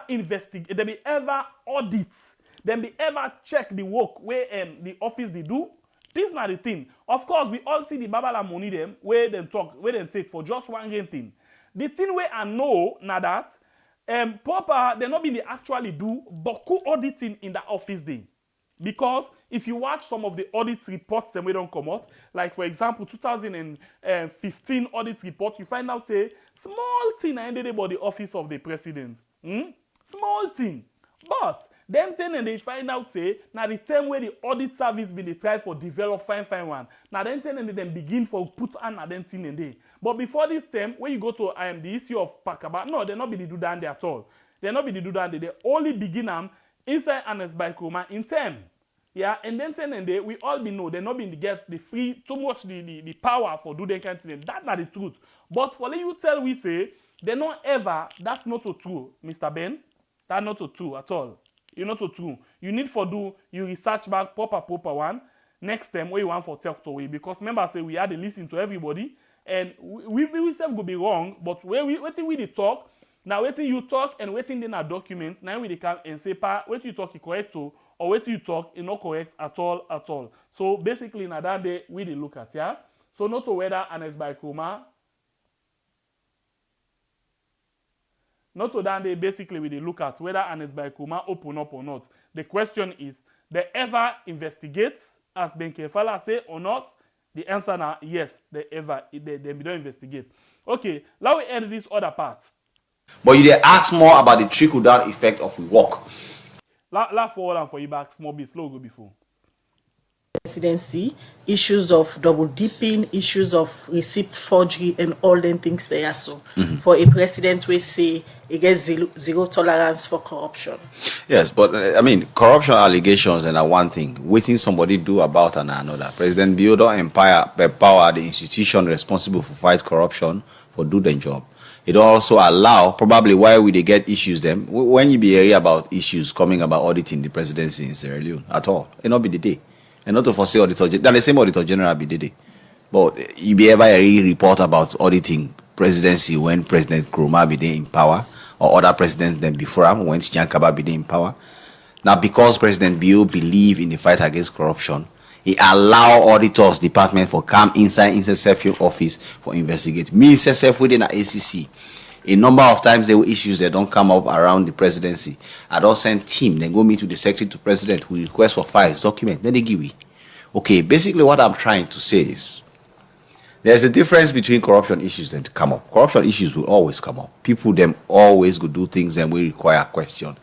investigate, them be ever audit, them be ever check the work where the office they do. This is not the thing. Of course, we all see the babala money them where them talk, where them take for just one thing. The thing where I know now that proper they not be they actually do boku auditing in the office day. Because if you watch some of the audit reports then we don't come out, like for example 2015 audit report, you find out say small thing ended about the office of the president. Small thing. But Then and they find out say now the term where the audit service been they try for develop fine one. Now then and they then begin for put on and then thing and day. But before this term, when you go to the issue of Pakaba, no, they not be the do that at all. They not be the do that. They only begin inside Honest by Koroma in term. Yeah, and then and they we all be know they not be the get the free too much the power for do that kind of thing. That's not the truth. But for you tell we say they not ever, that's not so true, Mr. Ben. That's not so true at all. You're not so true. You need for do you research back proper one. Next time where you want for talk to we because remember say we had to listen to everybody and we self go be wrong, but where we waiting we talk, now waiting you talk and waiting then a document, now we come and say waiting you talk is correct too, or waiting you talk is not correct at all. So basically now that day we dey look at, yeah. So not to whether Honest by Koroma. Not to that day, basically, we look at whether Honest by Koroma open up or not. The question is, they ever investigate, as Ben Kefala say, or not? The answer now, yes, they don't investigate. Okay, now we end this other part. But you dey ask more about the trickle-down effect of work. Laugh forward and for you back, small bit, slow go before. Presidency, issues of double dipping, issues of receipt forgery, and all them things there. So, for a president, we say he gets zero tolerance for corruption. Yes, but I mean, corruption allegations and one thing. Waiting somebody do about another. President Bio don't empower the institution responsible for fight corruption for do the job. It also allow probably why we they get issues them when you be hearing about issues coming about auditing the presidency in Sierra Leone at all. It not be the day. And not to foresee auditor, the same auditor general be did it. But you be ever a report about auditing presidency when President Koroma be there in power, or other presidents than before him when Jankaba be there in power. Now, because President Bio believe in the fight against corruption, he allow auditors department for come inside self office for investigate. Me self within an ACC. A number of times there were issues that don't come up around the presidency. I don't send team, then go meet with the secretary to president who request for files, document, then they give me. Okay, basically what I'm trying to say is there's a difference between corruption issues that come up. Corruption issues will always come up. People them always go do things and we require a question.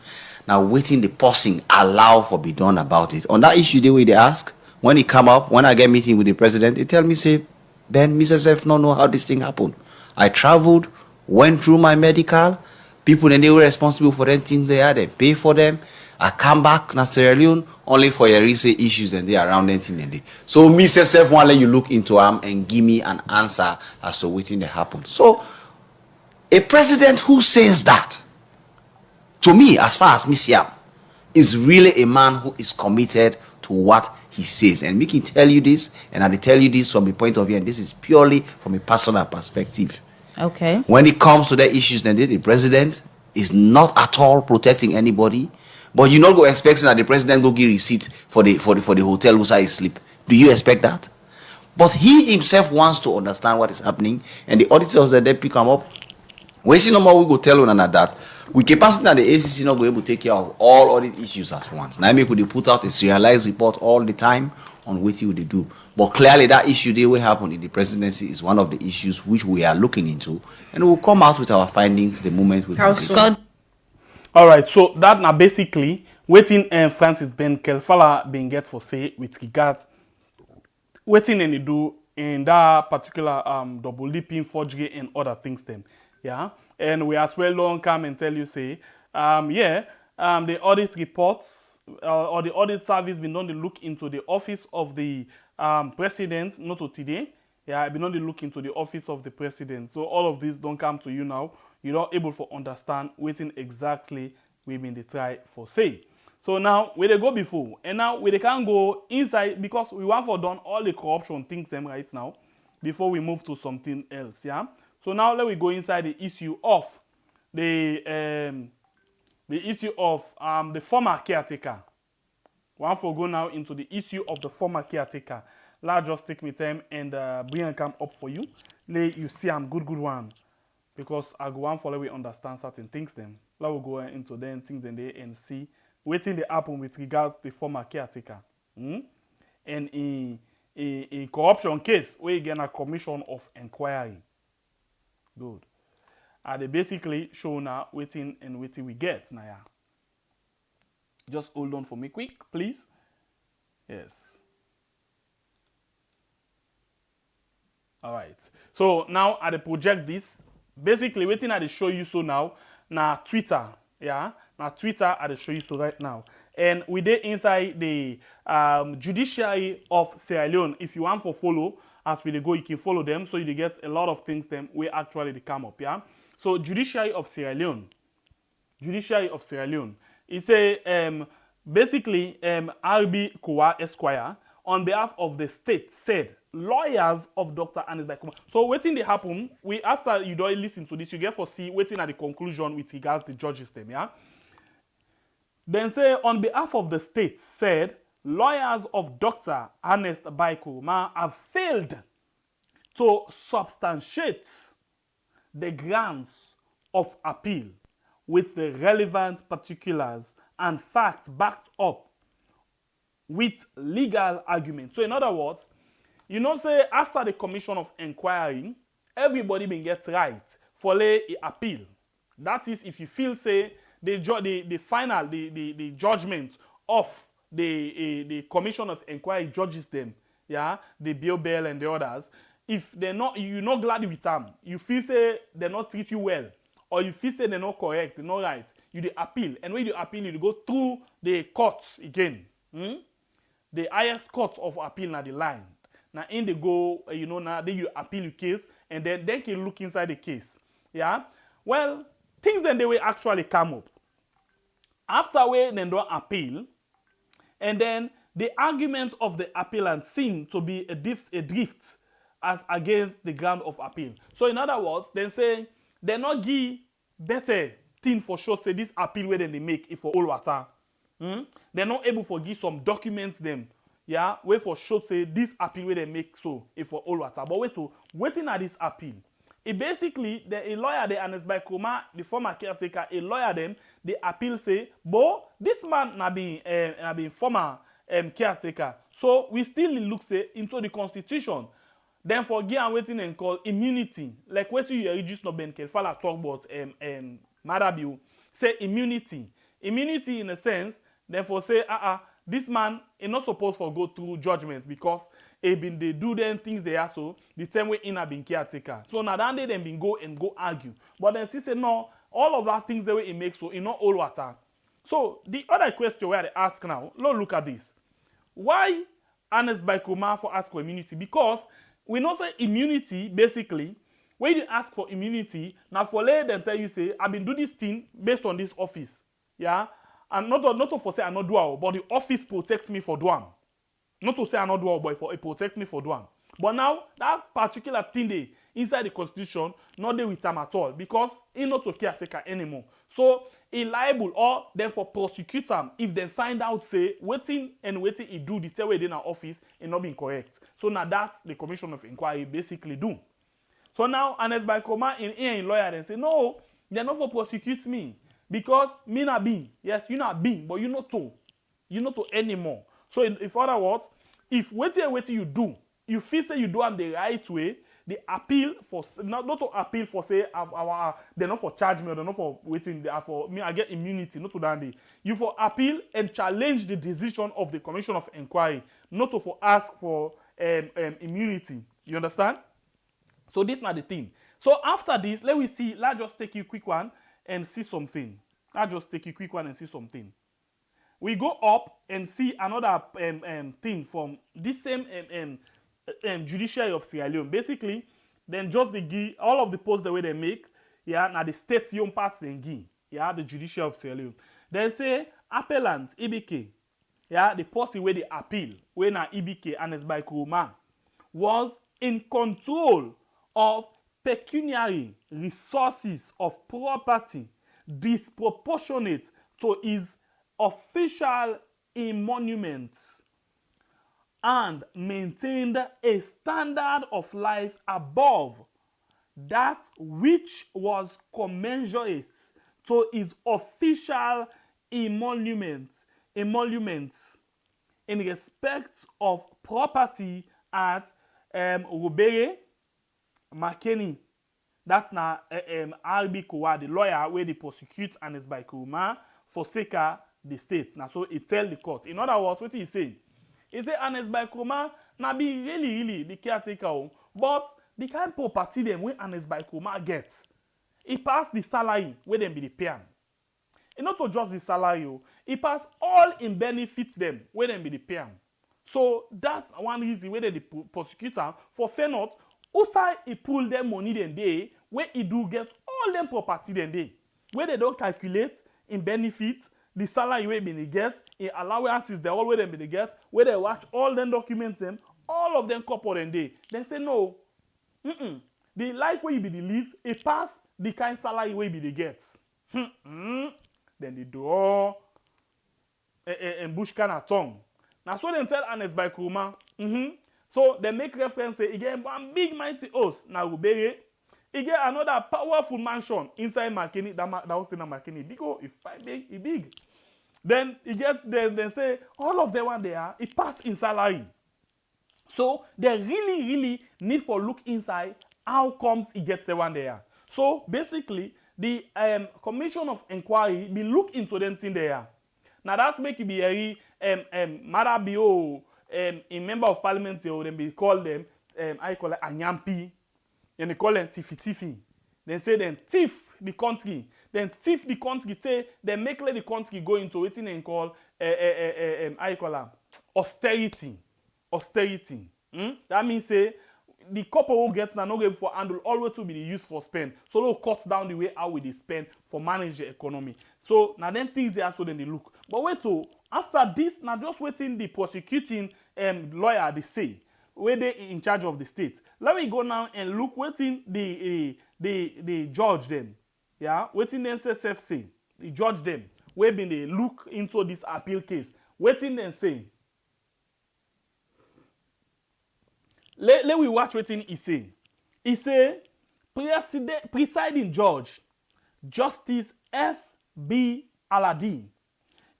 Now waiting the pausing allow for be done about it. On that issue the way they ask, when it come up, when I get meeting with the president, they tell me say, Ben, Mrs. F no know how this thing happened. I traveled, went through my medical, people and they were responsible for them things they had, they pay for them. I come back na Sierra Leone only for your recent issues and they around them thing and they. So me self want let you look into them and give me an answer as to what thing that happened. So a president who says that, to me, as far as me see him, is really a man who is committed to what he says. And we can tell you this, and I tell you this from the point of view, and this is purely from a personal perspective. Okay. When it comes to the issues, then the president is not at all protecting anybody. But you not go expecting that the president go give receipt for the hotel who say sleep. Do you expect that? But he himself wants to understand what is happening, and the auditors that they pick him up. We see no more we go tell one another that with capacity that the ACC not go able to take care of all audit issues at once. Now maybe could put out a serialized report all the time on what you would do. But clearly that issue they will happen in the presidency is one of the issues which we are looking into, and we'll come out with our findings the moment we complete. All right, so that now basically waiting Francis Ben Kelfala being get for say with regards waiting any do in that particular double dipping, forgery and other things then. Yeah. And we as well don't come and tell you say the audit reports or the audit service been done to look into the office of the president, not to today. Yeah, been done to look into the office of the president. So all of this don't come to you now. You're not able to understand waiting exactly we been the try for say. So now where they go before, and now where they can go inside because we want for done all the corruption things them right now before we move to something else. Yeah. So now let we go inside the issue of the former caretaker. One for go now into the issue of the former caretaker. Let's just take me time and bring them up for you. Let you see I'm good one. Because I go on for let we understand certain things then. Let we go into them things and they and see waiting the happen with regards to the former caretaker. And in corruption case, we get a commission of enquiry. Good. They basically show now waiting and waiting we get now. Just hold on for me quick, please. Yes. All right. So now I project this. Basically, waiting I show you so now Twitter. Yeah. Now Twitter I show you so right now. And we did inside the judiciary of Sierra Leone. If you want for follow, as we go, you can follow them. So you get a lot of things them where actually they come up. Yeah. So judiciary of Sierra Leone. Judiciary of Sierra Leone. It's a basically RB Kowa Esquire on behalf of the state said lawyers of Dr. Anis Koroma. So waiting they happen, we after you don't listen to this, you get for see waiting at the conclusion with regards the judge system, yeah. Then say on behalf of the state said lawyers of Dr. Anis Koroma have failed to substantiate the grounds of appeal with the relevant particulars and facts backed up with legal argument. So in other words, you know say after the commission of inquiry, everybody been get right for lay appeal. That is if you feel say the final judgment of the commission of inquiry judges them, yeah, the bail and the others. If they're not, you're not glad with them, you feel say they not treat you well, or you feel say they're not correct, they're not right, you dey appeal, and when you appeal, you go through the courts again. The highest court of appeal na the line. Now in the go, you know, now then you appeal your case, and then they can look inside the case. Yeah. Well, things then they will actually come up. After we then don't appeal, and then the argument of the appellant seem to be a drift as against the ground of appeal. So in other words, then say they not give better thing for sure. Say this appeal where then they make it for all water. They're not able to give some documents them, yeah, wait for sure say this appeal where they make so if for all water. But waiting at this appeal. It basically a lawyer the Anis Koroma, the former caretaker, a lawyer them, the appeal say, but this man na been former caretaker. So we still look say into the constitution. Then for give and waiting and call immunity. Like what you reduce no ben fala talk about Madabiu. Say immunity. Immunity in a sense. Therefore, say, this man is not supposed to go through judgment because they do them things they are so the same way in a been caretaker. So now that they then been go argue. But then she say no, all of that things the way it makes so in not all water. So the other question where they ask now, look at this. Why Anis Koroma for ask for immunity? Because we know say immunity basically when you ask for immunity, now for later then tell you say I've been do this thing based on this office. Yeah. And not to for say I not do it, but the office protects me for doing. Not to say I not do it, but for it protects me for doing. But now that particular thing they inside the constitution not there with them at all because he not to caretaker anymore. So he liable or therefore prosecute them if they find out say waiting he do the same way they in our office and not being correct. So now that's the commission of inquiry basically do. So now Anis Koroma in lawyer then say no, they're not for prosecute me. Because me not being, yes, you not being, but you not to anymore. So in other words, if waiting you do, you feel say you do them the right way, the appeal for not to appeal for say they're not for charge me or they're not for waiting. They are for me. I get immunity, not to that day. You for appeal and challenge the decision of the commission of inquiry, not to for ask for immunity. You understand? So this not the thing. So after this, let's just take you quick one. And see something. I'll just take a quick one and see something. We go up and see another thing from this same judiciary of Sierra Leone. Basically, then just the give all of the posts the way they make, yeah, now the state young parts they give, yeah, the judiciary of Sierra Leone. Then say appellant EBK, yeah, the post where they appeal, when EBK Anis Koroma was in control of pecuniary resources of property disproportionate to his official emoluments and maintained a standard of life above that which was commensurate to his official emoluments in respect of property at Robere McKinney. That's now RB Kowa, the lawyer where they prosecute Anis Koroma for Seka the state. Now, so it tell the court. In other words, what he say? He say Ernest Bai Koroma na be really the caretaker, but the kind property them when Ernest Bai Koroma gets, he pass the salary where them be the pay am. E not just the salary, he pass all in benefits them where them be the pay am. So that's one reason where the prosecutor for fair not, also he pull them money then day where he do get all them property then day, where they don't calculate in benefit the salary where they get, in allowances they all where them they get, where they watch all them documents them, all of them couple then day. They say no, the life where you be the live, it pass the kind salary where you be the get. Then the door and bush can a tongue. Now so they tell Ernest Bai Koroma. So they make reference say again one big mighty house now Ubere. He get another powerful mansion inside Makeni that was still in Makeni because it's big. Then he gets they say all of them one there it pass in salary. So they really need for look inside how comes he gets the one there. So basically the commission of enquiry be look into them thing there. Now that make it be very Marabio a member of parliament or them be call them I call it Anyampi. Then they call them Tiffy. Then say then thief the country. Then thief the country say they make let the country go into what they call I call it austerity. That means say the couple who gets now no game for handle always to be the use for spend. So they'll cut down the way how we spend for manage the economy. So now then things they also then they look. But wait to after this now just waiting the prosecuting lawyer they say where they in charge of the state. Let me go now and look waiting the judge them. Yeah, waiting them say the judge them. Where been they look into this appeal case. Waiting and say. Let we watch what he say. He say, presiding judge, Justice F.B. Aladdin,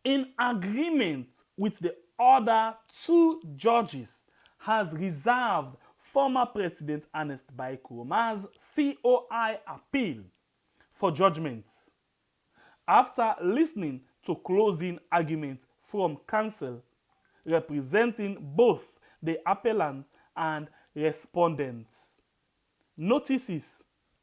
in agreement with the other two judges, has reserved former President Ernest Bai Koroma's COI appeal for judgment. After listening to closing arguments from counsel representing both the appellant and respondents, notices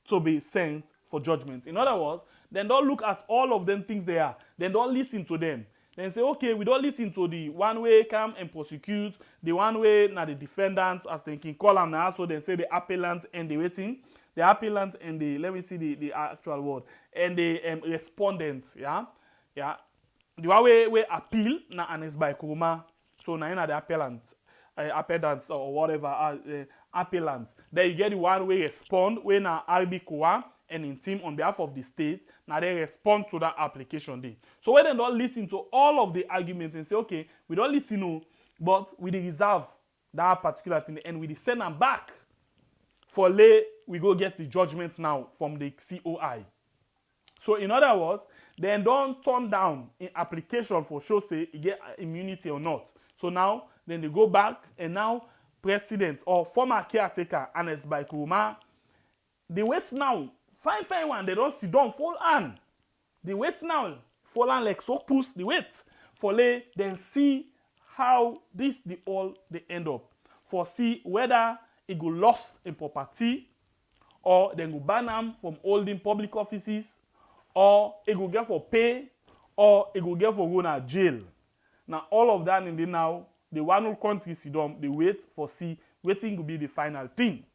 to be sent for judgment. In other words, then don't look at all of them things they are. Then don't listen to them. Then say, okay, we don't listen to the one way come and prosecute, the one way now the defendants as they can call them now. So then say the appellant and the waiting, the appellant and the let me see the actual word and the respondent. Yeah. The one way appeal na Ernest Bai Koroma. So now the appellants or whatever appellants. Then you get the one way respond when RB Koa and in team on behalf of the state. Now they respond to that application day. So when they don't listen to all of the arguments and say, okay, we don't listen, but we reserve that particular thing and we send them back for we go get the judgment now from the COI. So in other words, then don't turn down in application for show say you get immunity or not. So now then they go back and now president or former caretaker Ernest Bai Koroma, they wait now. Fine one, they don't sit down, fall on. They wait now, fall on like so push, they wait. For then see how they end up. For see whether it go loss in property, or then go ban them from holding public offices, or it go get for pay, or it go get for go to jail. Now all of that in the now, the one who country sit down, they wait for see, waiting will be the final thing.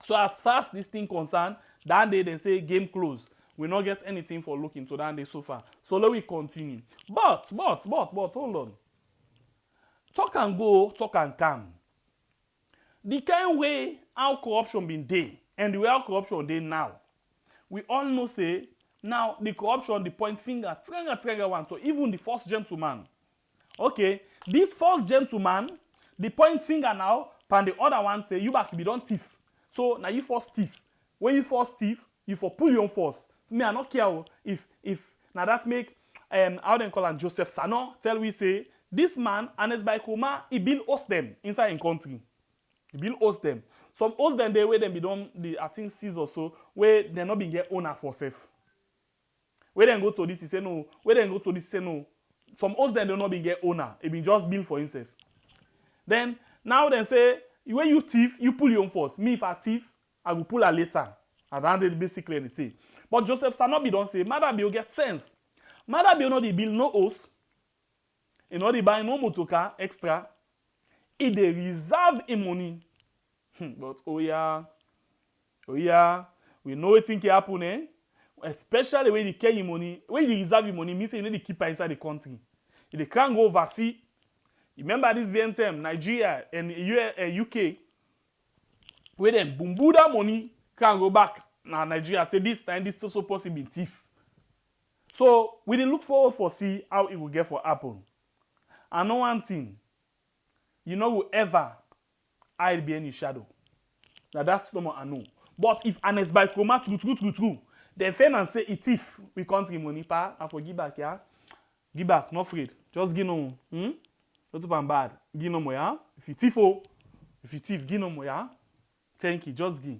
So as far as this thing concerned, that day they say game closed. We not get anything for looking to that day so far. So let we continue. But hold on. Talk and go, talk and come. The kind way how corruption been there and the way how corruption dey now, we all know say now the corruption the point finger trigger one to even the first gentleman. Okay, this first gentleman the point finger now, and the other one say you back be don't thief. So now you first thief. When you first thief, you for pull your own force. So me I not care if now that make how they call him Joseph Sano tell we say this man Ernest Bai Koroma he build host them inside in country. He build host them. Some host them they where them be done the I think 6 or so where they not been get owner for self. Where then go to this he say no. Where then go to this he say no. some host then don't not be get owner. It be just bill for himself. Then now they say when you thief, you pull your own force. Me if I thief, I will pull her later. And then they basically they say. But Joseph Sanobi don't say, Mother Bill get sense. Mother Bill no the bill no host. You know, they buy no motor car extra. If they reserve in money. But oh yeah, we know what thing can happen, eh? Especially when you carry your money, when you reserve your money, means you need to keep it inside the country. If they can't go overseas, remember this BNTM, Nigeria and UK, where them boom that money can't go back. Now Nigeria say this time this is also possible thief. So we didn't look forward for see how it will get for Apple. I know one thing, you know whoever hide behind his shadow. Now that's no more I know. But if honest by Koroma true, the finance say it thief we can't give money pa and for give back, yeah. Give back, not afraid. Just give no more. Not too bad. Give no more, yeah. If you thief, give no more, yeah. Thank you, just give.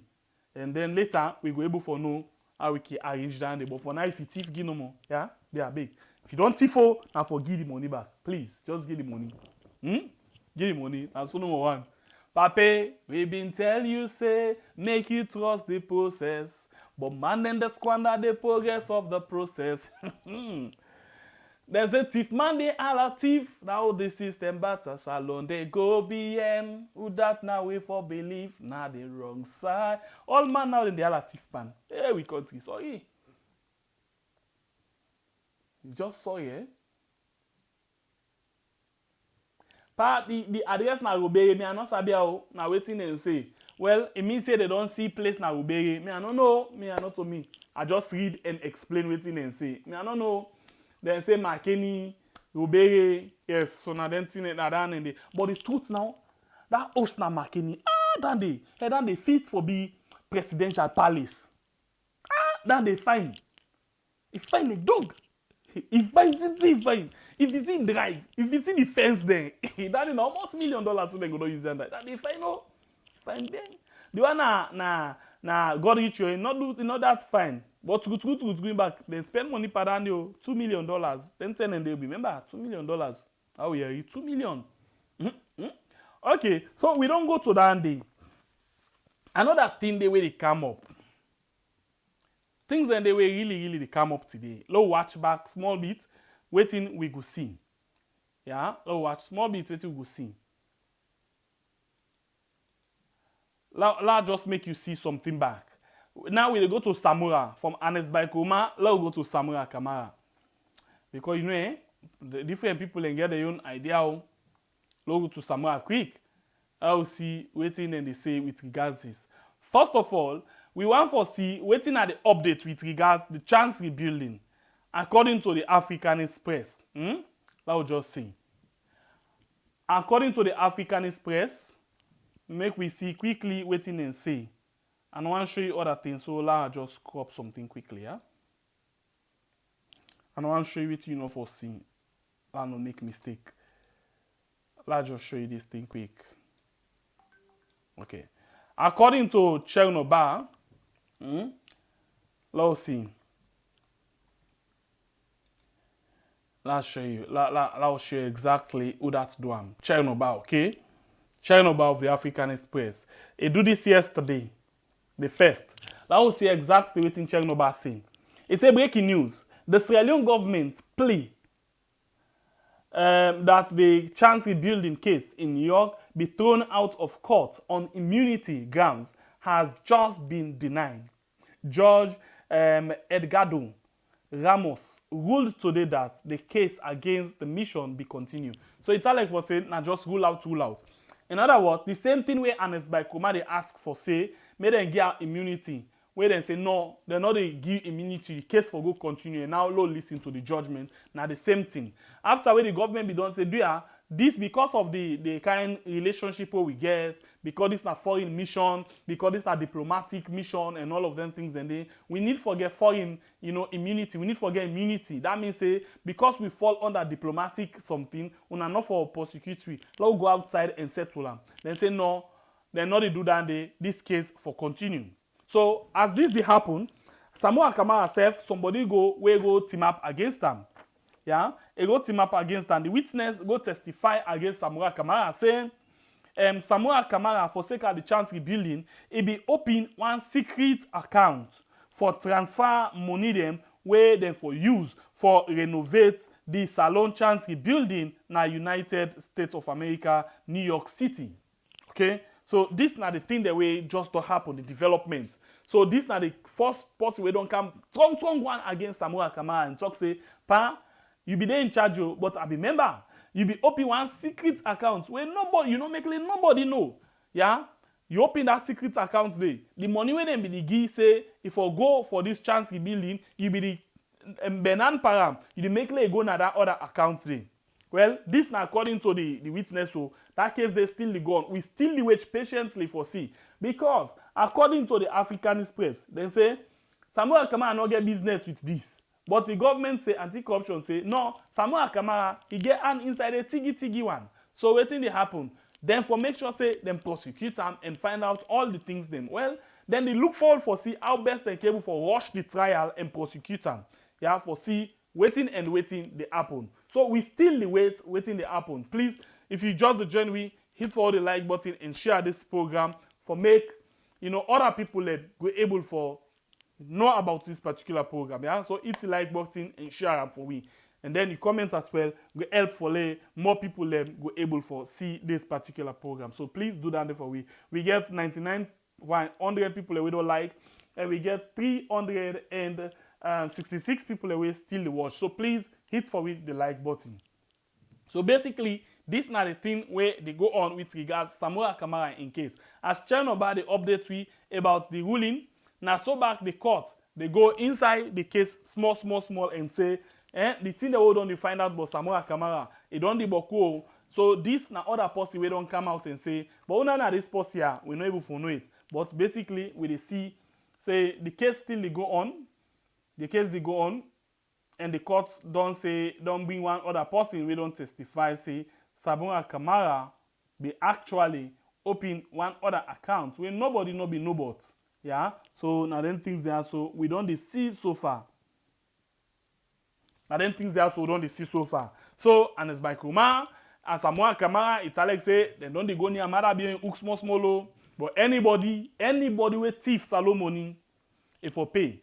And then later we go able for know how we can arrange down the but for now if you thief, give no more, yeah. They are big. If you don't thief, now for give the money back. Please, just give the money. Give the money. That's so number one. Pape, we been tell you say, make you trust the process. But man then they squander the progress of the process. There's a thief, man they all a thief. Now the system batters alone. They go BM. Who that now we for belief? Now the wrong side. All man now in the all a thief pan. Hey, we country, sorry. It's just sorry, eh? But the address na Rubere, me I not sabi how, na waiting and say. Well, it means say they don't see place na Rubere. Me I don't know, me I not to me. I just read and explain waiting and say. Me I don't know. Then say Makeni, Rubere, yes, so na then thing na down and but the truth now, that host na Makeni, then they fit for be presidential palace. Then they find. He find a dog. He fine. If you see drive, if you see the fence there, that is almost $1 million so they go to use that. That they find no, fine then. The one na God rich you not that fine. But to going back, they spend money per annual $2 million. Then 10 and they'll be remember $2 million. Oh yeah, $2 million. Okay, so we don't go to that day. Another thing the way they come up. Things that they were really they come up today. Let's watch back small bit, waiting we go see. Yeah, let's watch small bit, waiting we go see. Let's just make you see something back. Now we go to Samura from Honest by Koroma. Let's go to Samura Kamara. Because you know, the different people and get their own idea. Let's go to Samura quick. I'll see waiting and they say with regards this. First of all, we want to see waiting at the update with regards to the chancery building, according to the Africanist press. Let's just see. According to the Africanist press, make we see quickly waiting and see. And I want to show you other things, so let's just crop something quickly, yeah? And I want to show you what you know for seeing. Let's not make mistake. Let's just show you this thing quick. Okay. According to Chernobyl, let's see. Let's show you. Let's show you exactly who that's doing. Chernobyl, okay? Chernobyl of the Africanist press. They do this yesterday, the first. Let's see exactly what in Chernobyl saying. It's a breaking news. The Sierra Leone government plea that the chancery building case in New York be thrown out of court on immunity grounds has just been denied. Judge Edgardo Ramos ruled today that the case against the mission be continued. So it's like for saying, now just rule out. In other words, the same thing where Honest by Koroma they ask for say, may they get immunity. Where they say no, they're not they give immunity, the case for go continue, and now low listen to the judgment. Now the same thing. After where the government be done say, this because of the kind relationship we get, because this is a foreign mission, because this is a diplomatic mission, and all of them things, and we need to get foreign, immunity. We need to get immunity. That means say because we fall under diplomatic something, we are not for prosecutory. Let's go outside and settle them. Then say no, they're not to do that. This case for continue. So as this happen, Samura Kamara self somebody go team up against them. Yeah, he go team up against and the witness go testify against Samura Kamara saying Samura Kamara for sake of the chancery building, he be open one secret account for transfer money them where them for use for renovate the Salon Chancery building na United States of America, New York City. Okay, so this na the thing that way just to happen, the development. So this na the first person we don't come strong one against Samura Kamara and talk say, Pa, you be there in charge, but I be member. You be open one secret account where nobody, you know, make nobody know. Yeah? You open that secret account there. The money when them be the give say, if I go for this chancery building, you be the Benan Param, you make go na that other account there. Well, this now according to the witness, so that case they still gone. We still wait patiently for see. Because according to the Africanist press, they say Samura Kamara not get business with this. But the government say, anti-corruption say, no, Samura Kamara, he get an inside a tiggy one. So waiting they happen. Then for make sure say them prosecute them and find out all the things them. Well, then they look forward for see how best they able for rush the trial and prosecute them. Yeah, for see waiting they happen. So we still waiting they happen. Please, if you just join me, hit for the like button and share this program for make other people that go able for know about this particular program. Yeah, so hit the like button and share them for we. And then you comment as well, go help for more people go able for see this particular program. So please do that for we. We get 100 people that we don't like, and we get 366 people that we still watch. So please hit for the like button. So basically, this is not the thing where they go on with regards Samura Kamara in case. As channel about the update we about the ruling, now so back the court, they go inside the case small and say, the thing that we don't find out about Samura Kamara, it don't the boku. So this na other posse we don't come out and say, but we na this posse here, we're not able to know it. But basically, we they see, say the case still they go on, and the court don't bring one other person we don't testify, say Samura Kamara be actually open one other account where nobody no be no but. Yeah, so now then things there, so we don't see so far. So and it's by Koroma and Samura Kamara, it's like say they don't go near mother being hook small, but anybody with thief salo money if for pay.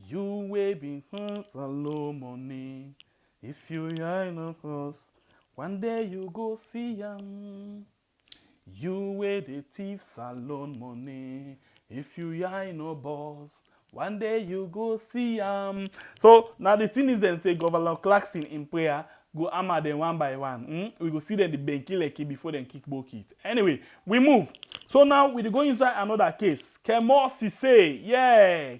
You will be salo money if you are no cross. One day you go see You will the thief salon money if you are no boss. One day you go see So now the thing is then say Governor Clarkson in prayer go hammer them one by one. We go see them the benki leki before them kick bucket. Anyway, we move. So now we go inside another case. Kemo Sise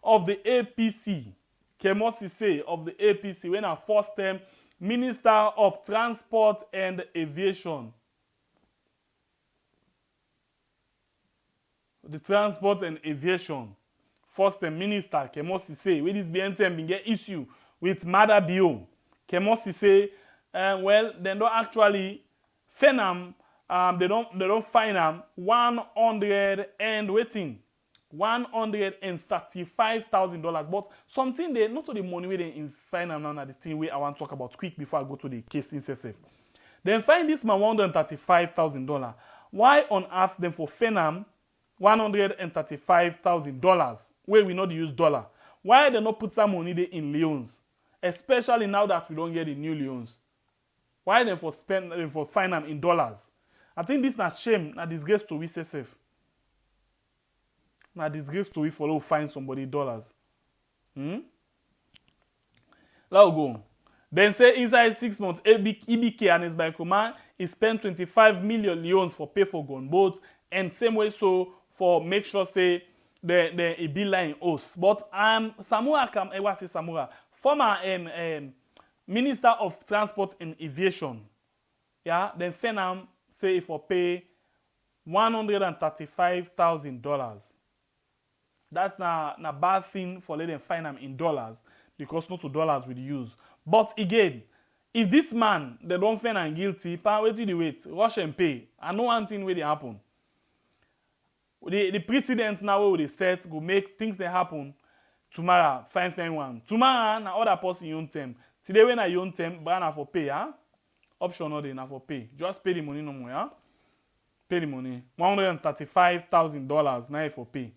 of the APC. Kemo Sise of the APC when our first term Minister of Transport and Aviation. The Transport and Aviation. First Minister Kemo Sise, where this BNTM been get issue with Mada Bio. Kemo Sise, well, they don't actually find them. They don't find them $135,000. But something they not to the money where they in find them now. The thing where I want to talk about quick before I go to the case itself. Then find this man $135,000. Why on earth them for find them $135,000 where we not use dollar? Why they not put some money there in leons, especially now that we don't get the new leons? Why they for find them in dollars? I think this na shame, na disgrace to we safe. Na disgrace to we follow find somebody dollars. Let's go. Then say inside 6 months, EBK and his by command he spent 25 million leons for pay for gunboats and same way so for make sure say the be line us. But Samura, former Minister of Transport and Aviation, yeah, then Fenam say for pay $135,000. That's na bad thing for letting find them in dollars because not to dollars we use. But again, if this man they don't find him guilty, wait, rush and pay. I know one thing where they happen. The precedent now where they set go make things that happen. Tomorrow, fine one. Tomorrow, na other person you own term. Today when I own term, but na for pay, yeah? Option or na for pay. Just pay the money no more, yeah? Pay the money. $135,000 now for pay.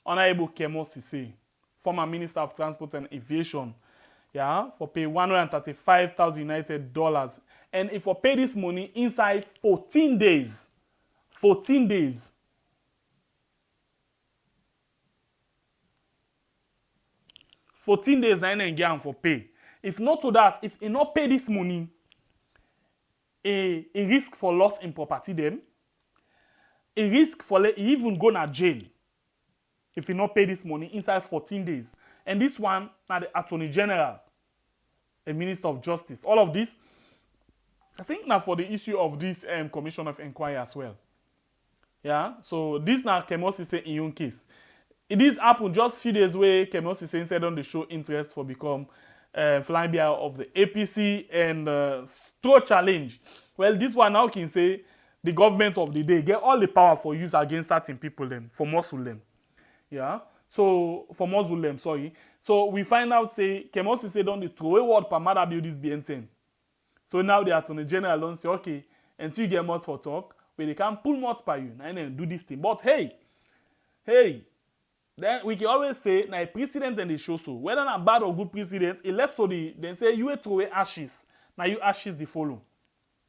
Honorable Kemo Sise, former Minister of Transport and Aviation, yeah, for pay $135,000 United dollars. And if you pay this money inside 14 days, 14 days. 14 days na in get for pay. If not to that, if you not pay this money, a risk for loss in property them, a risk for even go na jail. If you not pay this money inside 14 days. And this one, now the Attorney General, a Minister of Justice. All of this, I think now for the issue of this Commission of Enquiry as well. Yeah, so this now Kemosi say in your case. It is happened just few days where Kemosi said on the show interest for become flying bearer of the APC and throw challenge. Well, this one now can say the government of the day get all the power for use against certain people then, for Muslim. Yeah, so for Muslim, sorry. So we find out say Kemosi said on the throw a word per mother build this BN10. So now the Attorney General don't say okay, until you get more for talk, where they can pull more by you and then do this thing. But hey, then we can always say now a precedent and they show so. Whether not bad or good precedent, it left to the then say you throw away ashes. Now you ashes the follow.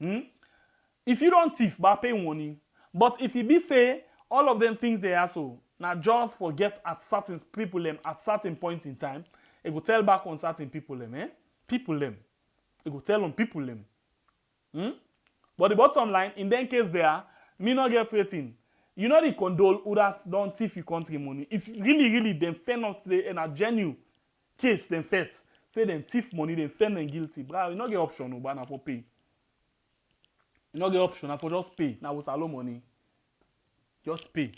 If you don't thief, but pay money. But if you be say all of them things they are so now just forget at certain people them at certain point in time, it will tell back on certain people them, people them. It will tell on people them. But the bottom line, in that case there, me not get rating. You know the condole who that don't thief your country money. If really them fair not today in a genuine case, them fet, say them thief money, them fair and guilty. Bro, you not get option no, but na for pay. You not get option, na for just pay. Now with allow money. Just pay.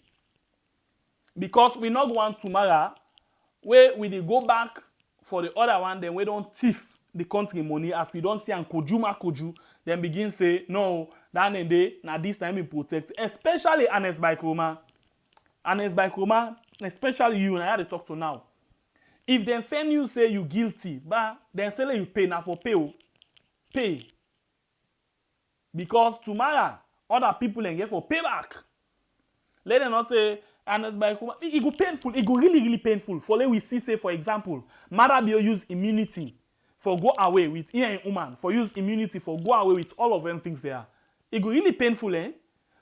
Because we not want tomorrow where we dey go back for the other one, then we don't thief the country money as we don't see and koju, then begin say, no, that and day, now this time we protect, especially Honest by Koroma. Honest by Koroma, especially you, and I had to talk to now. If them fan you say you guilty, but then say you pay, now for pay. Pay. Because tomorrow, other people then get for payback. Let them not say, Honest by Koroma, it go painful, it go really painful. For let we see, say, for example, Marabio use immunity for go away with a woman, for use immunity for go away with all of them things there. It go really painful, eh?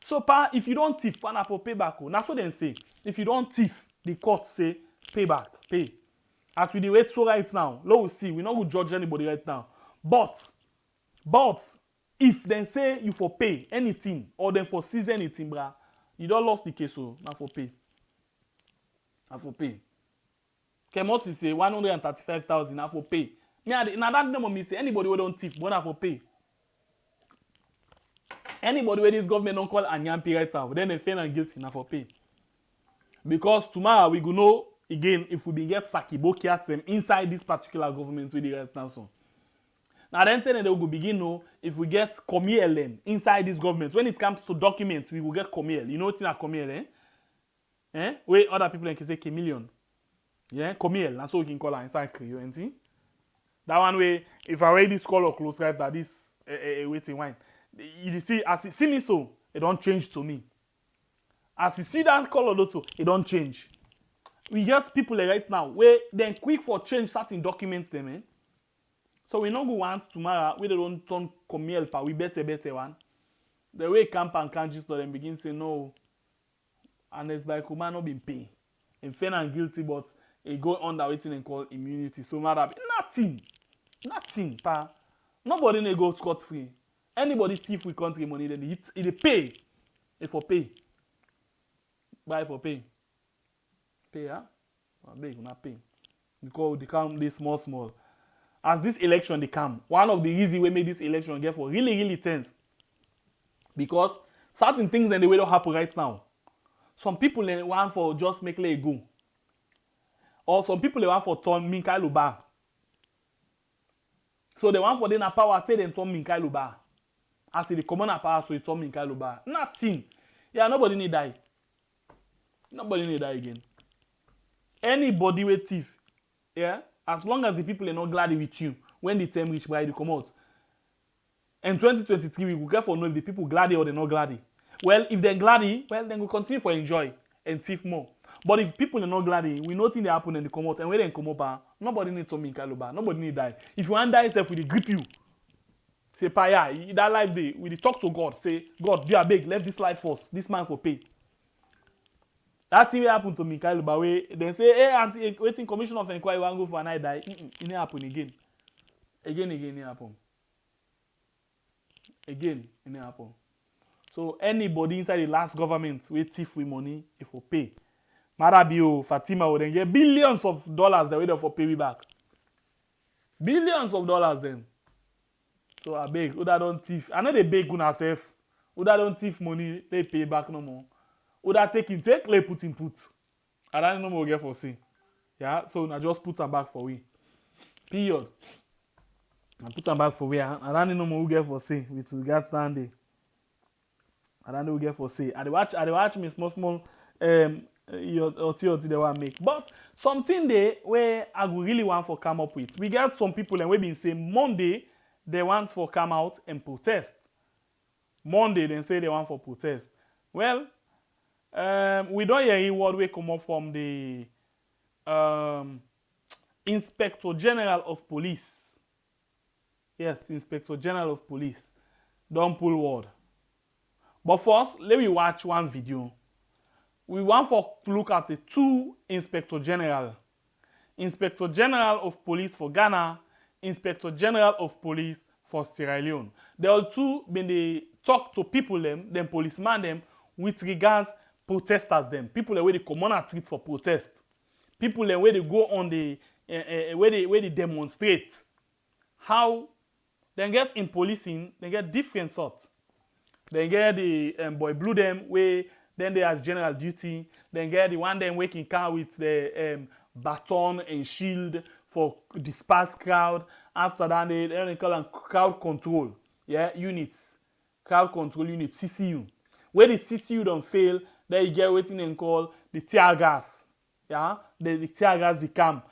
So, if you don't thief, for payback. That's what they say. If you don't thief, the court say payback, pay. As we wait so right now, let we see. We not going to judge anybody right now. But if they say you for pay anything or then for seize anything, bruh, you don't lost the case, so not for pay. Not for pay. Kemosi say 135,000 not for pay. Now that number me say anybody who don't thief, but not for pay. Anybody where this government don't call Anyampi right now, then they fail and guilty not for pay. Because tomorrow we go know again if we be get Sakiboki at them inside this particular government with the right now. So. Now then they will begin know if we get Comiel inside this government. When it comes to documents, we will get Comiel. You know what's in a Comiel, where other people can say Chameleon. Yeah, Comiel, that's what we can call her inside Creole, you see? That one way, if I wear this color close right that this waiting wine. You see, as you see me so, it don't change to me. As you see that color also, it don't change. We get people right now where they're quick for change certain documents them, So we not go want tomorrow we don't turn Comiel pa we better one. The way camp and can't just them begin say no. And it's by Koroma not been paid. And fair and guilty, but it go under waiting and call immunity. So matter nothing, pa. Nobody may go scot free. Anybody thief with country money, then it pay. It for pay. Buy for pay. Pay, huh? Big, not pay. Because they come this small. As this election they come, one of the easy way make this election get for really tense. Because certain things then the way don't happen right now. Some people they want for just make it go. Or some people they want for turn Minkai Luba. So they want for them power take them turn Minkai Luba. As the common power so it turn Minkai Luba. Nothing. Yeah, nobody need die. Nobody need die again. anybody with thief, yeah, as long as the people are not glad with you, when the term reach by you come out. In 2023, we will get for know if the people glad or they're not glad. Well, if they're glad, well, then we continue for enjoy and thief more. But if people are not glad, we know things they happen and they come out, and when they come up, nobody needs to make Kaluba, nobody need die. If you want to die, itself will grip you. Say, Paya, that life day, we talk to God, say, God, be a big, left this life first, this man for pay. That thing will happen to me, Kaluba. Then say, hey, waiting commission of enquiry, want go for an eye die. It didn't happen again. Again, it happen. Again, it didn't happen. So anybody inside the last government with thief with money, if we pay. Marabio, Fatima would then get billions of dollars that way for pay me back. Billions of dollars then. So I beg, Uda don't thief. I know they beg on herself. Uda don't thief money, they pay back no more. Uda take, they put in put. I don't know more get for say. Yeah, so I just put them back for we. Period. I put them back for we. I don't know more who get for say with regards standing. I don't know who get for say. I watch me small your theory they want make. But something there where I really want to come up with. We get some people and we been saying Monday they want to come out and protest. Monday they say they want for protest. Well, we don't hear a word we come up from the Inspector General of Police. Yes, Inspector General of Police. Don't pull word. But first, let me watch one video. We want to look at the two Inspector General. Inspector General of Police for Ghana, Inspector General of Police for Sierra Leone. They all two when they talk to people them policemen them with regards protesters them. People where they come on a street for protest. People where they go on the where they demonstrate. How they get in policing, they get different sorts. They get the boy blue them where then they has general duty. Then get the one them waking car with the baton and shield for dispersed crowd. After that they call them crowd control. Yeah, units. Crowd control unit, CCU. Where the CCU don't fail, then you get waiting and call the tear gas. Yeah, the tear gas they come.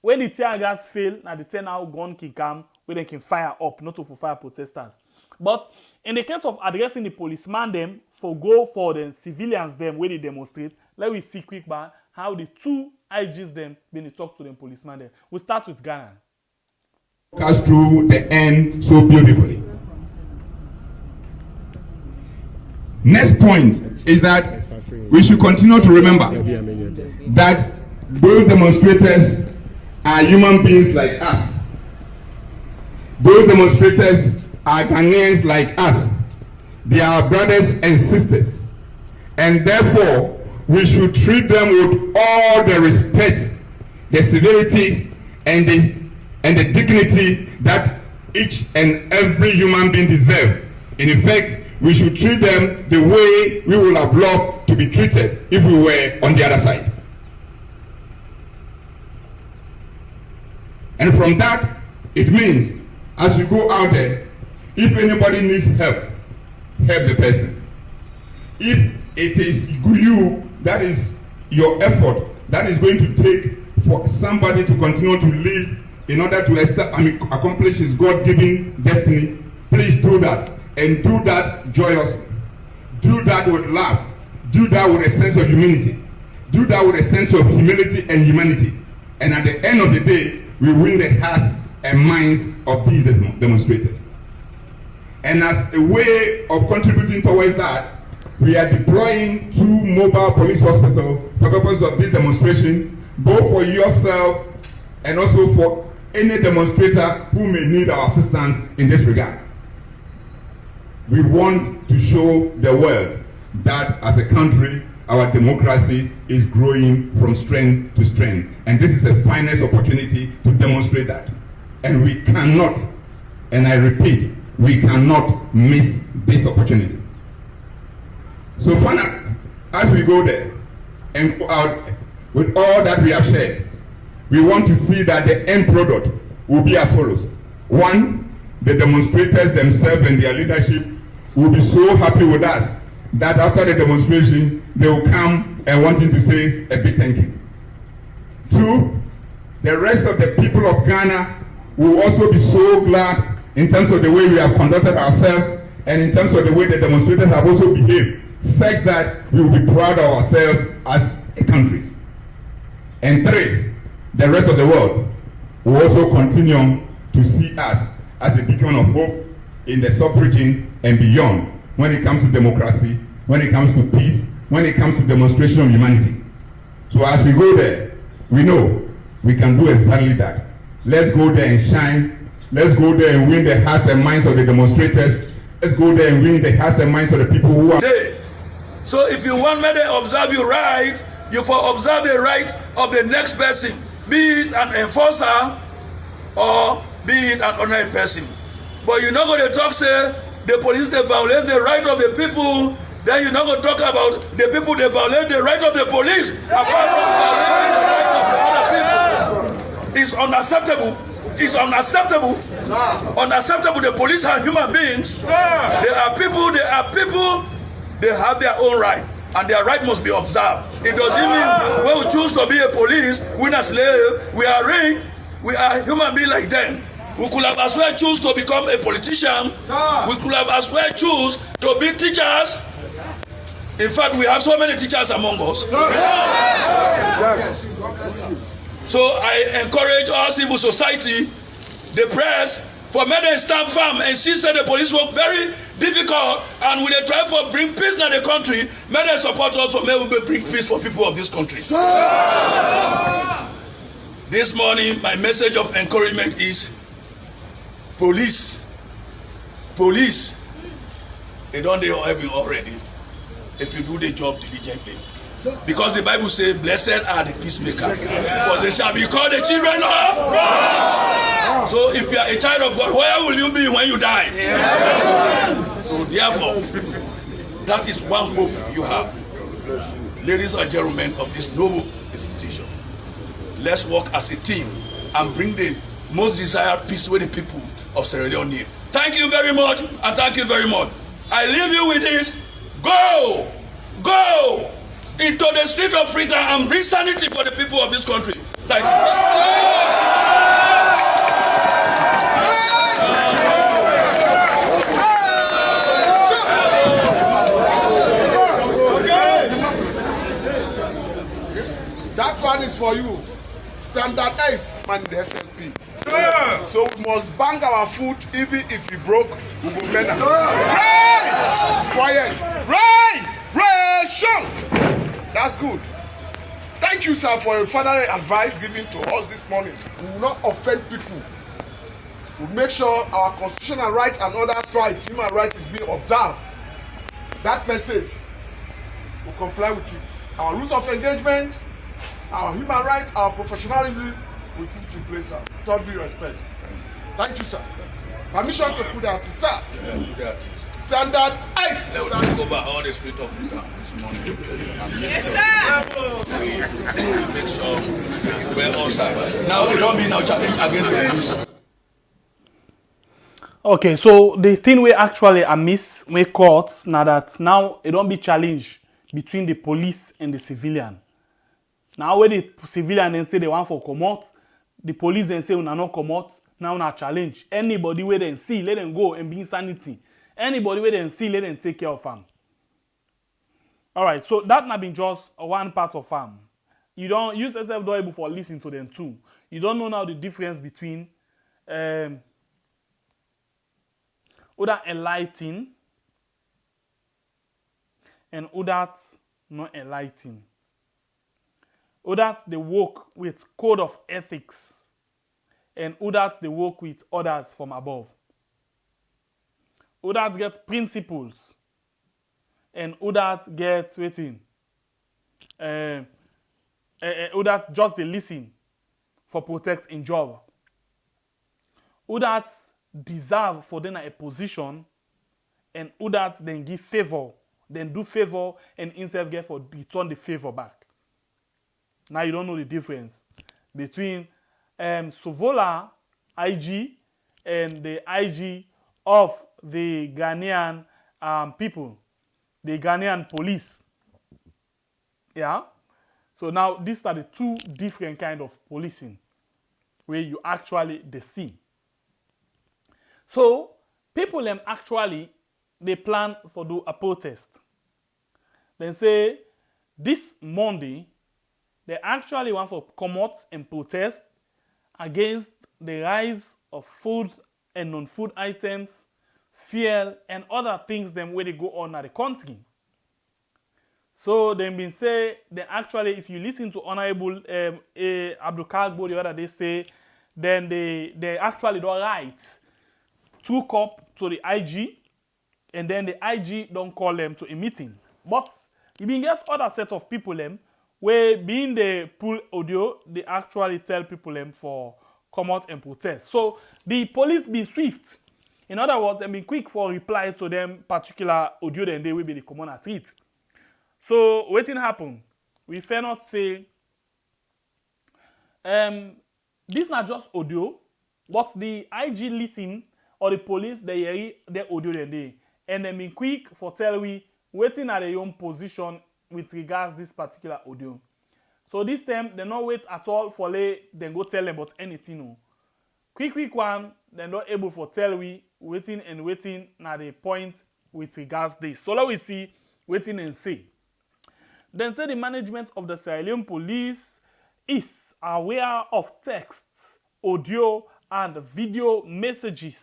When the tear gas fail, now the 10-hour gun can come where they can fire up, not to fire protesters. But in the case of addressing the policeman them for go for the civilians them where they demonstrate, let me see quick back how the two IGs them when they talk to them policeman them. We'll start with Ghana. Us through the end so beautifully. Next point is that we should continue to remember that those demonstrators are human beings like us. Those demonstrators are Ghanaians like us. They are brothers and sisters. And therefore, we should treat them with all the respect, the civility, and the dignity that each and every human being deserves. In effect, we should treat them the way we would have loved to be treated if we were on the other side. And from that, it means, as you go out there, if anybody needs help, help the person. If it is you, that is your effort, that is going to take for somebody to continue to live in order to accomplish his God-given destiny, please do that. And do that joyously. Do that with love. Do that with a sense of humility. Do that with a sense of humility and humanity. And at the end of the day, we win the hearts and minds of these demonstrators. And as a way of contributing towards that, we are deploying 2 mobile police hospitals for the purpose of this demonstration, both for yourself and also for any demonstrator who may need our assistance in this regard. We want to show the world that as a country, our democracy is growing from strength to strength. And this is a finest opportunity to demonstrate that. And we cannot, and I repeat, we cannot miss this opportunity. So finally, as we go there, and with all that we have shared, we want to see that the end product will be as follows. 1, the demonstrators themselves and their leadership will be so happy with us that after the demonstration, they will come and wanting to say a big thank you. Two, the rest of the people of Ghana will also be so glad in terms of the way we have conducted ourselves and in terms of the way the demonstrators have also behaved, such that we will be proud of ourselves as a country. And three, the rest of the world will also continue to see us as a beacon of hope in the sub-region and beyond when it comes to democracy, when it comes to peace, when it comes to demonstration of humanity. So as we go there, we know we can do exactly that. Let's go there and shine. Let's go there and win the hearts and minds of the demonstrators. Let's go there and win the hearts and minds of the people who are there. So if you want me to observe your right, you for observe the right of the next person, be it an enforcer or be it an ordinary person. But you're not going to talk, say, the police, they violate the right of the people, then you're not going to talk about the people, they violate the right of the police, apart from violating the right of the other people. It's unacceptable. It's unacceptable. Unacceptable. The police are human beings. They are people, they have their own right, and their right must be observed. It doesn't mean when we choose to be a police, we're not slave, we are rich, we are human beings like them. We could have as well choose to become a politician. We could have as well choose to be teachers. In fact, we have so many teachers among us. So I encourage all civil society, the press, for men to stand firm and see that the police work very difficult, and when they try to bring peace in the country, men they support us for men will bring peace for people of this country. This morning, my message of encouragement is police, they don't do everything already if you do the job diligently. Because the Bible says, blessed are the peacemakers, for they shall be called the children of God. So if you are a child of God, where will you be when you die? So therefore, that is one hope you have. Ladies and gentlemen of this noble institution, let's work as a team and bring the most desired peace with the people of Sierra Leone need. Thank you very much, and thank you very much. I leave you with this. Go into the street of freedom and bring sanity for the people of this country. Thank you. That one is for you. Standardized man the SLP. Yeah. So we must bang our foot even if we broke, we will bend our right! Quiet. Right! That's good. Thank you, sir, for your further advice given to us this morning. We will not offend people. We'll make sure our constitutional rights and others' rights, human rights, is being observed. That message, we'll comply with it. Our rules of engagement, our human rights, our professionalism, we put in place, sir. With all due respect. Thank you, sir. Permission to put that, sir. Standard ice. They will take over all the street of the town this morning. Yes, sir. Make sure we're all sides. Now we don't be now chatting against the police. Okay, so the thing we actually amiss we courts now that now it don't be challenge between the police and the civilian. Now when the civilian then say they want for come out, the police then say we not come out. Now na challenge. Anybody where they see, let them go and bring sanity. Anybody where they see, let them take care of them. Alright, so that not been just one part of them. You don't use yourself don't able for listening to them too. You don't know now the difference between other enlightening and other not enlightening. Other they work with code of ethics. And others they work with others from above. Others get principles. And others get waiting. Others just they listen for protect in job. Others deserve for them a position, and others then give favor, then do favor, and instead get for return the favor back. Now you don't know the difference between Sovola IG and the IG of the Ghanaian people, the Ghanaian police. Yeah. So now these are the two different kind of policing where you actually they see. So people them actually they plan for do a protest. Then say this Monday they actually want to come out and protest against the rise of food and non-food items, fuel, and other things them where they go on at the country. So they been say they actually, if you listen to Honorable Abdul Kagbo the other day say, then they actually don't write took up to the IG, and then the IG don't call them to a meeting. But you been get other set of people them where being the pull audio, they actually tell people them for come out and protest. So the police be swift. In other words, they been quick for reply to them particular audio, then they will be the common at it. So waiting happen. We fair not say this not just audio, but the IG listen or the police they hear their audio then they and then be quick for tell we waiting at their own position with regards this particular audio. So this time they not wait at all for then go tell them about anything. No. Quick one, they're not able for tell we waiting at the point with regards this. So let we see waiting and see. Then say the management of the Sierra Leone police is aware of texts, audio, and video messages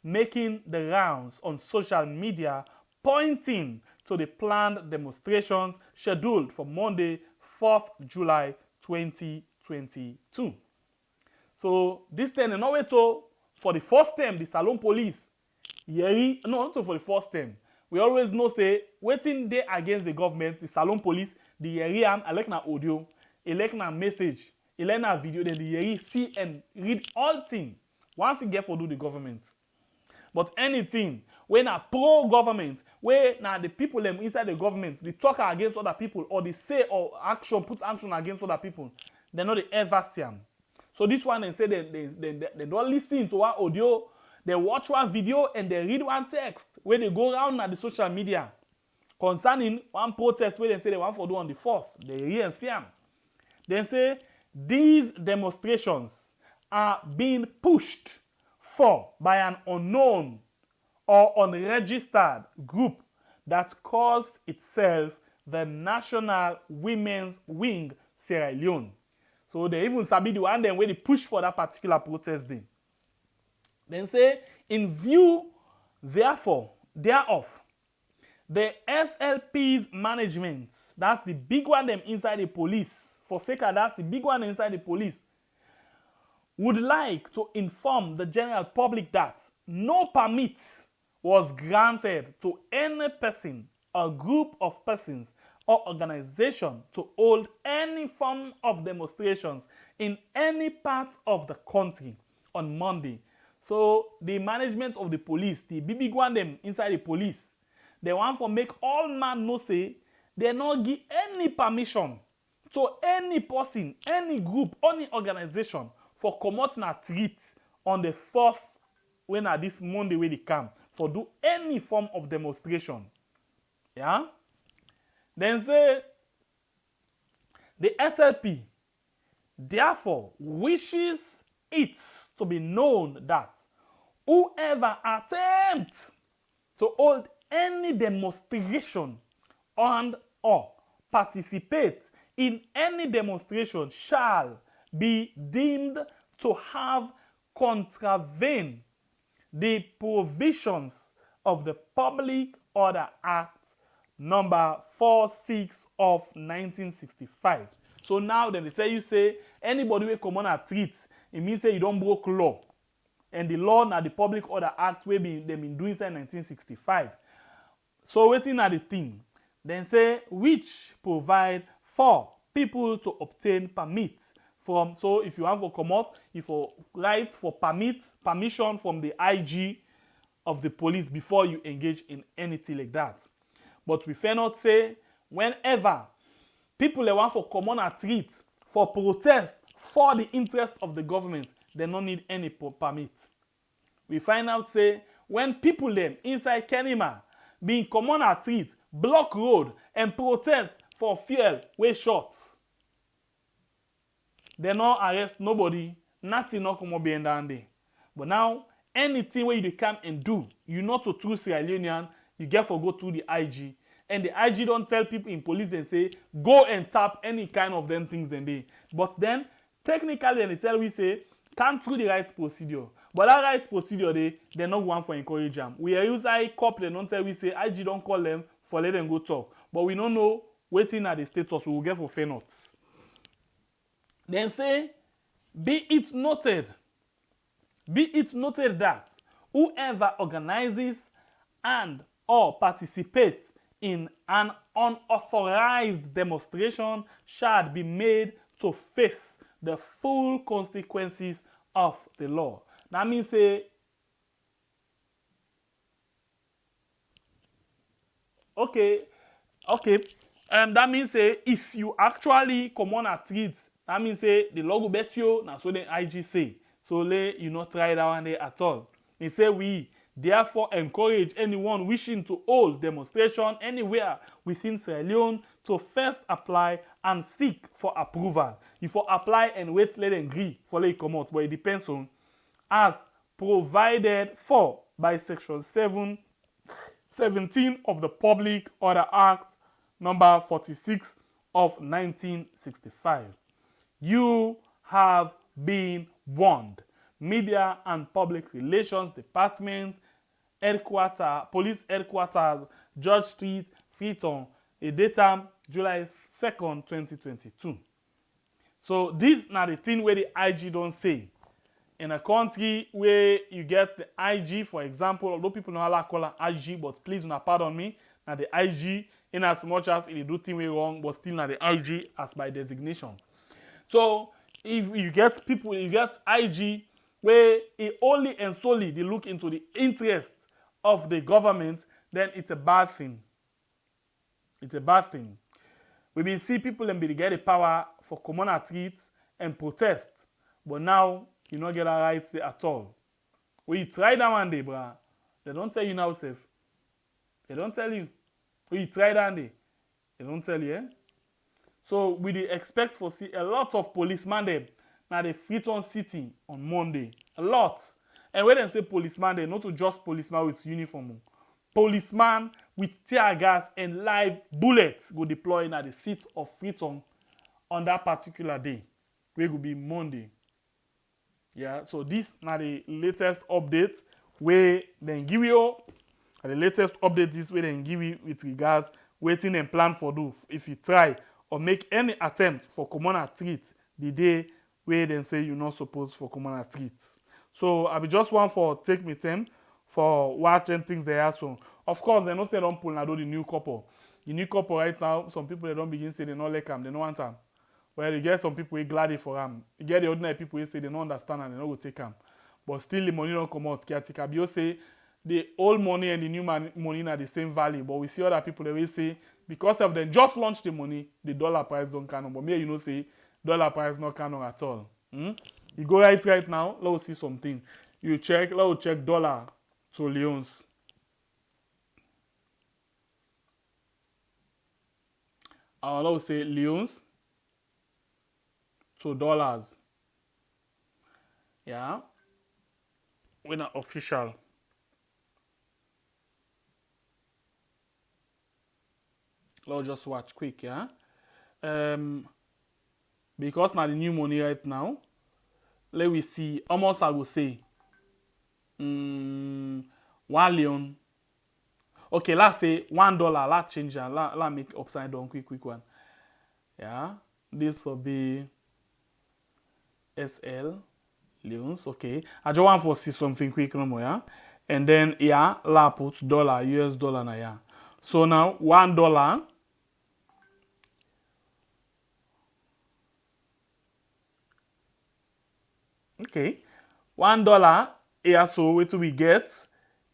making the rounds on social media pointing to the planned demonstrations scheduled for Monday, 4th July 2022. So this time, in order to, for the first time, the Salon police, not for the first time, we always know say waiting there against the government, the Salon police, the Yeriam, elect na audio, elect na message, elect na video, then the Yeri see and read all things once you get for do the government. But anything when a pro-government, where now the people them inside the government, they talk against other people or they say or action, put action against other people, they know they ever see them. So this one they say they don't listen to one audio, they watch one video and they read one text where they go around at the social media concerning one protest where they say they want to do on the 4th. They hear and see them. They say these demonstrations are being pushed for by an unknown or unregistered group that calls itself the National Women's Wing Sierra Leone. So they even sabi the one them where they push for that particular protest day. Then say, in view, therefore, thereof, the SLP's management, that's the big one them inside the police, for sake of that, the big one inside the police, would like to inform the general public that no permit was granted to any person or group of persons or organization to hold any form of demonstrations in any part of the country on Monday. So the management of the police, the big one them inside the police, they want to make all man know say they not give any permission to any person, any group, any organization for come out na treat on the 4th when at this Monday when they come for do any form of demonstration. Yeah? Then say the SLP therefore wishes it to be known that whoever attempts to hold any demonstration and or participate in any demonstration shall be deemed to have contravened the provisions of the Public Order Act number 46 of 1965. So now then they tell you say anybody will come on a treat, it means say you don't broke law. And the law now the Public Order Act will be they been doing since 1965. So waiting at the thing, then say which provide for people to obtain permits from. So if you have to come out, if you write for permission from the IG of the police before you engage in anything like that. But we fair not say whenever people they want for common a treat for protest for the interest of the government, they don't need any permit. We find out say when people them inside Kenima being common a treat, block road and protest for fuel way short. they no arrest nobody, nothing no come up behind down there. But now, anything where you come and do, you not to true Sierra Leonean, you get for go through the IG. And the IG don't tell people in police and say, go and tap any kind of them things then they. But then, technically, they tell we say, come through the right procedure. But that right procedure, they're not one for encourage them. We are use I cop, they don't tell we say, IG don't call them for let them go talk. But we don't know, waiting at the status, we will get for fair notes. Then say, be it noted that whoever organizes and or participates in an unauthorized demonstration shall be made to face the full consequences of the law. That means say, okay. That means say if you actually come on a treat, that means say the law will bet you. Now so the IG say. So let you not try that one day at all. He say we therefore encourage anyone wishing to hold demonstration anywhere within Sierra Leone to first apply and seek for approval. If you apply and wait, let them agree for let it come out, but it depends on as provided for by Section 17 of the Public Order Act number 46 of 1965. You have been warned. Media and Public Relations Department, Police Headquarters, George Street, Freetown, a datum July 2nd, 2022. So this is not the thing where the IG don't say. In a country where you get the IG, for example, although people know how to call it IG, but please do not pardon me, now the IG, in as much as it do things wrong, but still not the IG as by designation. So if you get people, you get IG, where it only and solely they look into the interest of the government, then it's a bad thing. It's a bad thing. We been see people and be get the power for common athletes and protest, but now you don't get a right at all. When you try that one day, bruh, they don't tell you now, safe. They don't tell you. When you try that day, they don't tell you, eh? So we expect to see a lot of policemen there. Now the Freetown City on Monday. A lot. And when they say policeman, they not just policeman with uniform. Policeman with tear gas and live bullets go deploy at the seat of Freetown on that particular day. Which will be Monday. Yeah, so this now the latest update where they give you. The latest update is where they give you with regards waiting and plan for do. If you try or make any attempt for common treat the day where they say you're not supposed for common treats. So I be just one for take me time for watching things they are so. Of course, they not say don't pull now the new couple. The new couple right now, some people they don't begin say they don't like them, they don't want them. Well, you get some people who glad for them. You get the ordinary people who say they don't understand and they don't go take them. But still the money don't come out. Caretaker Bio say the old money and the new money are the same value. But we see other people that will say because of them just launched the money, the dollar price don't canon. But me, you know, say dollar price not canon at all. You go right now, let's see something. You check, let's check dollar to leons. Let's say leons to dollars. Yeah. We're not official. Let's just watch quick, yeah. Because now the new money right now, let we see, almost I will say, 1 leon. Okay, let's say $1. Let's change that. Let's make upside down quick one. Yeah, this will be SL leons. Okay, I just want to see something quick no more, yeah. And then yeah, let's put dollar, US dollar now, yeah. So now $1. Okay, $1 here. So what do we get?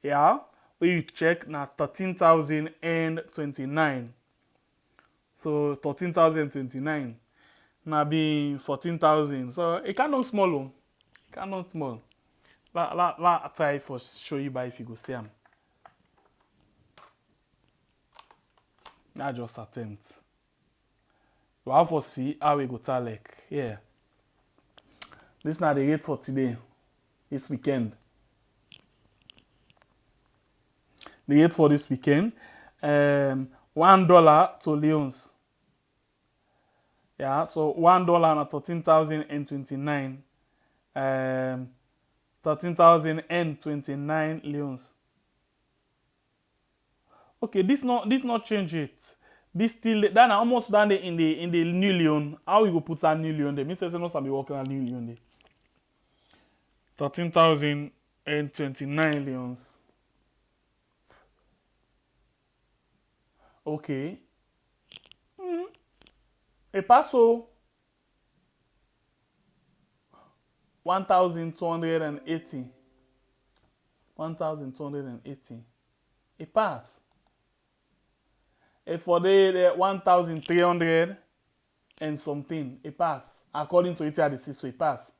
Yeah, we check now 13,029. So 13,029 now being 14,000. So it cannot small. It cannot small. Let try for show you by if you go see them. Not just attempt. We have to see how we go to like yeah. This now the rate for today. This weekend. The rate for this weekend. $1 to leons. Yeah, so $1 and 13,029. 13,029 leons. Okay, this not change it. This still that almost done in the new leon. How we go put that new leon there? Mr. Senos will be working on new leon there. 13,029 leons. Okay. A paso 1,280. 1,280. A pass. A for the 1,300 and something. A pass. According to ETRDC, so a pass.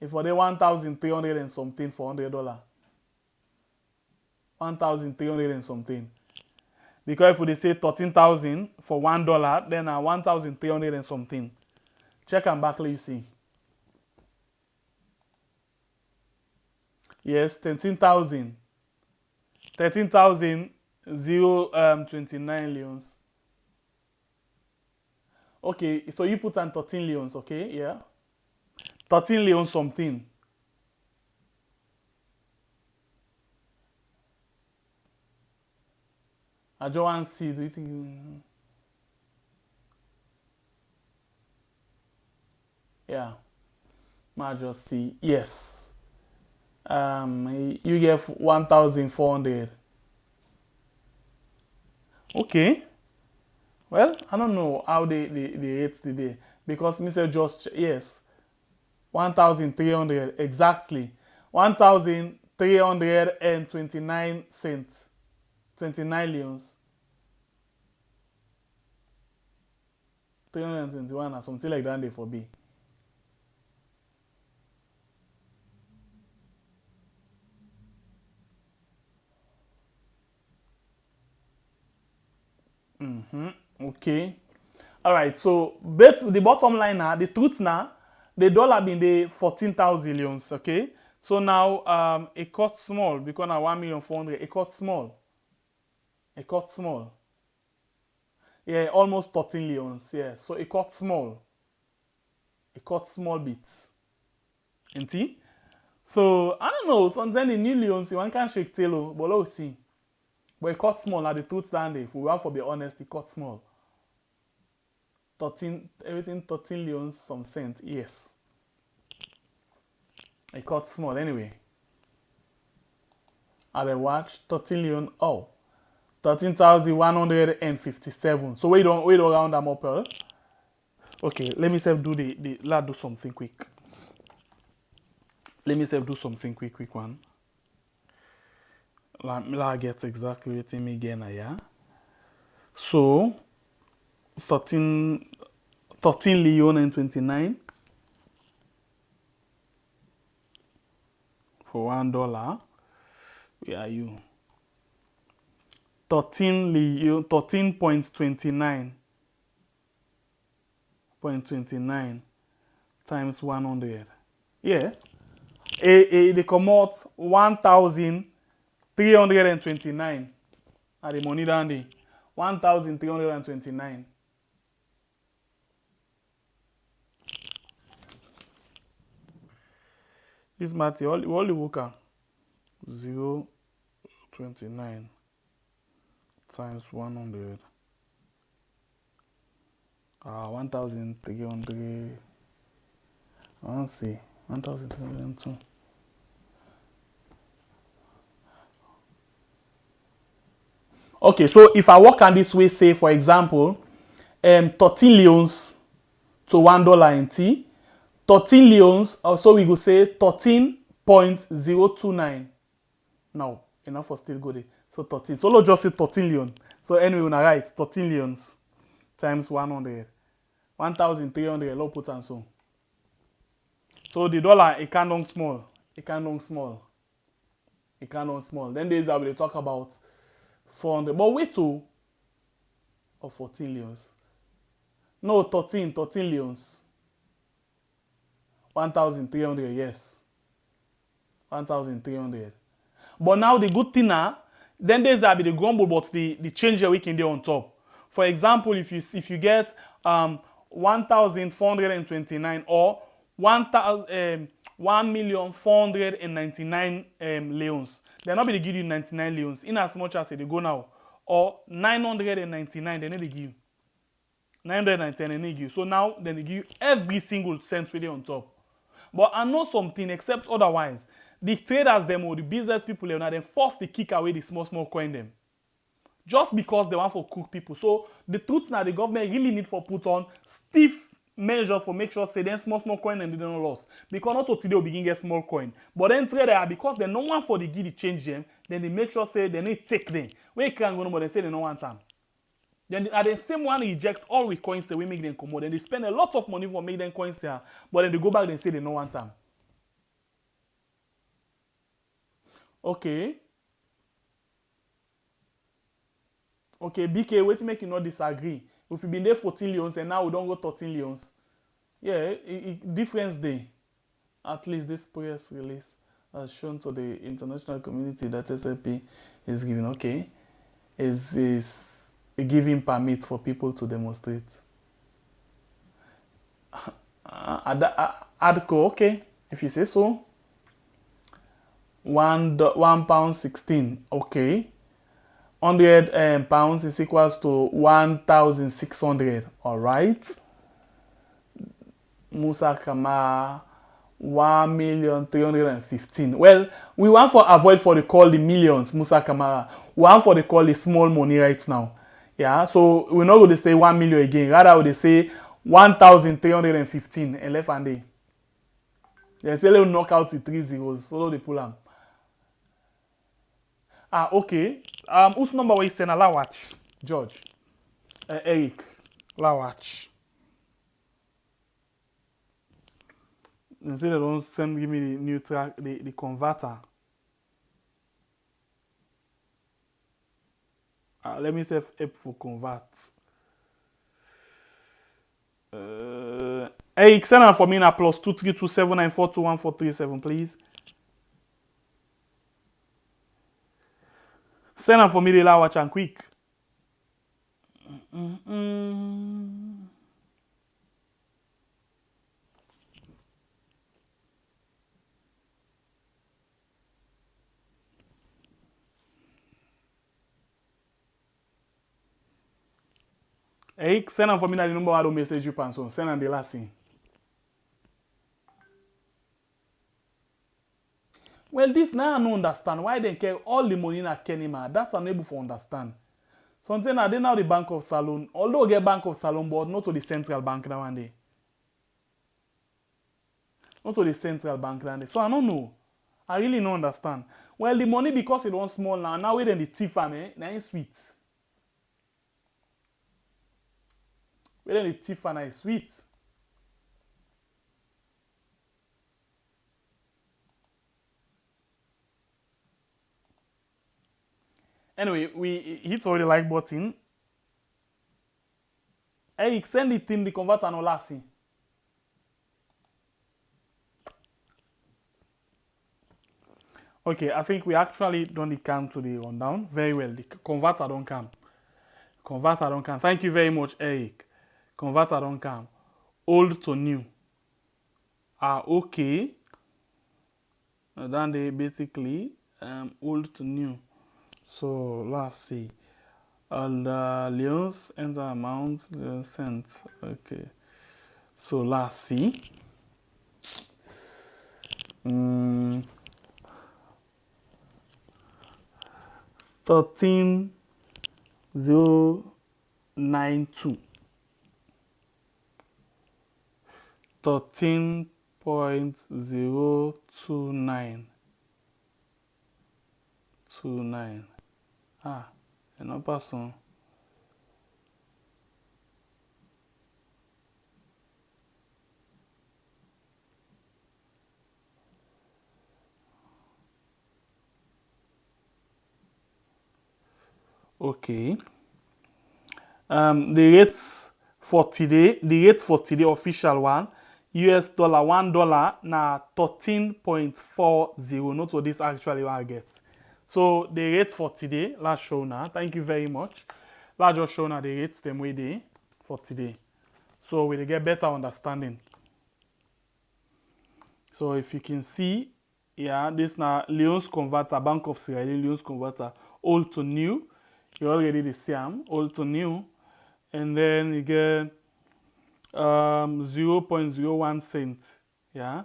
A for the 1,300 and something for $100. 1,300 and something. Because if we say 13,000 for $1, then 1,300 and something. Check and back, you see. Yes, 13,000. 13,029 leons. Okay, so you put on 13 leons, okay? Yeah. 13 leons something. I just want to see. Do you think? Yeah. I just see. Yes. You get 1,400. Okay. Well, I don't know how they rate today because Mr. Just yes, 1,300 exactly. 1,329 cents. 29 leons. 321 or something like that they for B. Okay. All right. So, the bottom line now, the truth now, the dollar been the 14,000 leons. Okay. So now, it cut small because now 1,400,000. It cut small. It cut small. Yeah, almost 13 leons. Yeah. So it cut small. It cut small bits. Ain't it? So I don't know. Sometimes the new leons, one can shake tail, but let's see. But it cut small. Now the truth down there. If we want to be honest, it cut small. 13, everything 13 leons, some cent. Yes. It cut small anyway. I will watch 13 leon. Oh. 13,157. So we don't round them up. Okay, let me do let's do something quick. Let me do something quick one. Let's get exactly what me again here. So 13 leon and 29 for $1. Where are you? 13.29 times 100. Yeah. They come out 1,329. At the money down there. 1,329. This math, all the worker. 0.29 times 100. 1,300. I want to see. 1,302. Okay, so if I work on this way, say for example, 13 leons to $1 in T. 13 leons, so we go say 13.029. Now, enough for still go there. So 13. So let's just say 13 leons. So anyway, when I write 13 leons times 100. 1,300, let's put on so. So the dollar, it can't long small. It can't long small. It can't long small. Then there's how we talk about 400. But wait to or 14 leons. No, 13 leons. 1,300, yes. 1,300. But now the good thing now, then there's that be the grumble, but the change we can do on top. For example, if you get 1,429 or 1,499 leons, they're not going to give you 99 leons in as much as they go now. Or 999, they need to give you. 999 they need to give you. So now then they give you every single cent really on top. But I know something, except otherwise, the traders them or the business people them, now they force to kick away the small coin them. Just because they want for cook people. So the truth now the government really need for put on stiff measure for make sure say then small coin and they don't lose. Because not today will begin get small coin. But then trader because they no one for the give the change them, then they make sure say they need take them. Where you can't go no more, they say they don't want time. Then at the same one reject all with coins that we make them come out. Then they spend a lot of money for make them coins there. But then they go back and say they don't want time. Okay. Okay, BK, wait to make you not disagree. If you've been there 14 leons and now we don't go 13 leons. Yeah, difference there. At least this press release has shown to the international community that SLP is giving, okay, is giving permit for people to demonstrate. Adco, okay, if you say so. £1.16, okay. 100 pounds is equals to 1,600. All right. Musa Kamara 1,315,000. Well, we want for avoid for the call the millions, Musa Kamara. We want for the call the small money right now. Yeah. So we're not going to say 1 million again. Rather, we say 1,315 and left and day. They say they'll knock out the 3 zeros. So they pull them. Okay. Whose number was send a Lawatch? George. Eric. Lawatch. They say they don't give me the new track, the converter. Let me say F for convert. Eric, send them for me now plus 23279421437, please. Send them for me the Lawatch and quick. Hey, send them for me the number I don't message you, Panson. Send them the last thing. Well, this now I don't understand. Why they care all the money in a Kenima? That's unable to understand. Something I didn't know the Bank of Salon, although get Bank of Salon, but not to the central bank now one day. Not to the central bank now. So I don't know. I really don't understand. Well, the money because it was small now we then the thief now it's sweet. We then the thief now is sweet. Anyway, we hit all the like button. Hey, send it in the converter no last thing. Okay, I think we actually don't come to the rundown. Very well. The converter don't come. Converter don't come. Thank you very much, Eric. Converter don't come. Old to new. Okay. And then they basically old to new. So let's see. The leons enter amount cents. Okay. So let's see. 13,092. 13.029. 29. Et non passons. Okay. The rates for today, official one, US dollar, $1 na 13.40. Not what this actually what I get. So the rates for today, let's show now. Thank you very much. Let's just show now the rates them way they for today. So we'll get better understanding. So if you can see, yeah, this now Leon's converter, Bank of Sierra Leone Leon's converter, old to new. You already the same, old to new. And then you get 0.01 cents. Yeah.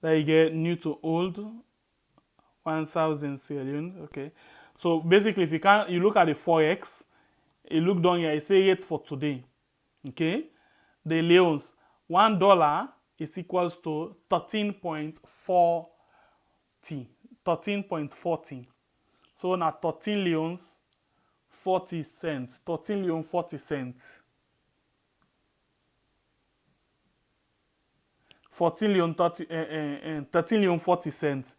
Then you get new to old 1,000 Sierra Leone. Okay. So basically if you look at the Forex, you look down here, it say rate for today. Okay. The Leons, $1 is equals to 13.40. 13.40. So now 13 Leons 40 cents. 13 Leon 40 cents. 13 Leon 40 cents.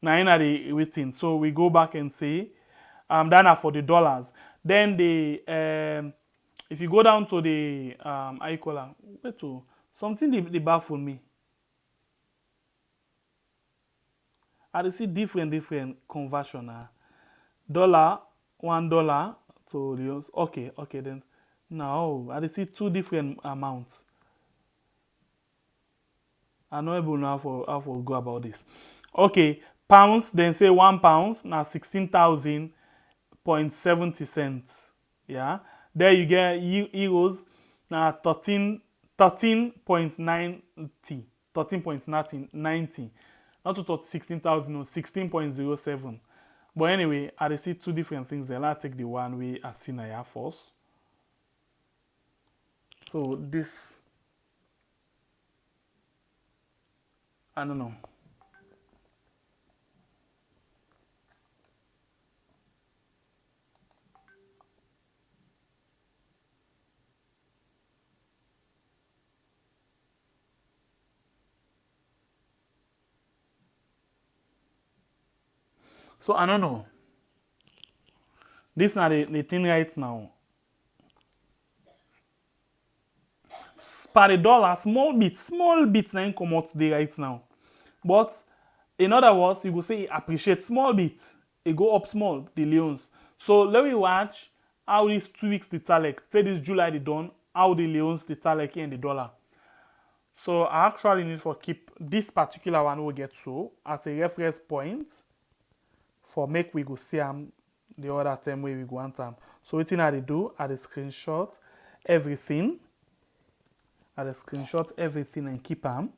Now in the waiting. So we go back and say that are for the dollars. Then the if you go down to the how you call it? Wait to something they baffle me. I see different conversion. Dollar, $1 to the okay then. Now I see two different amounts. I'm not able now how to go about this. Okay, pounds, then say £1 now 16,000.70 cents. Yeah. There you get euros now 13.90. 13.90. Not to 16,000, no, 16.07. But anyway, I see two different things there. Let's take the one we are seen here first. So this, I don't know. So I don't know. This is not the thing right now. Per the dollar, small bits now come out there right now. But in other words, you go say it appreciate small bits. It go up small, the Leons. So let me watch how these 2 weeks the talek. Say this July they done, how the Leons the talek and the dollar. So I actually need to keep this particular one we get so as a reference point. For make we go see the other time where we go on time. So what I do, I screenshot everything. And keep them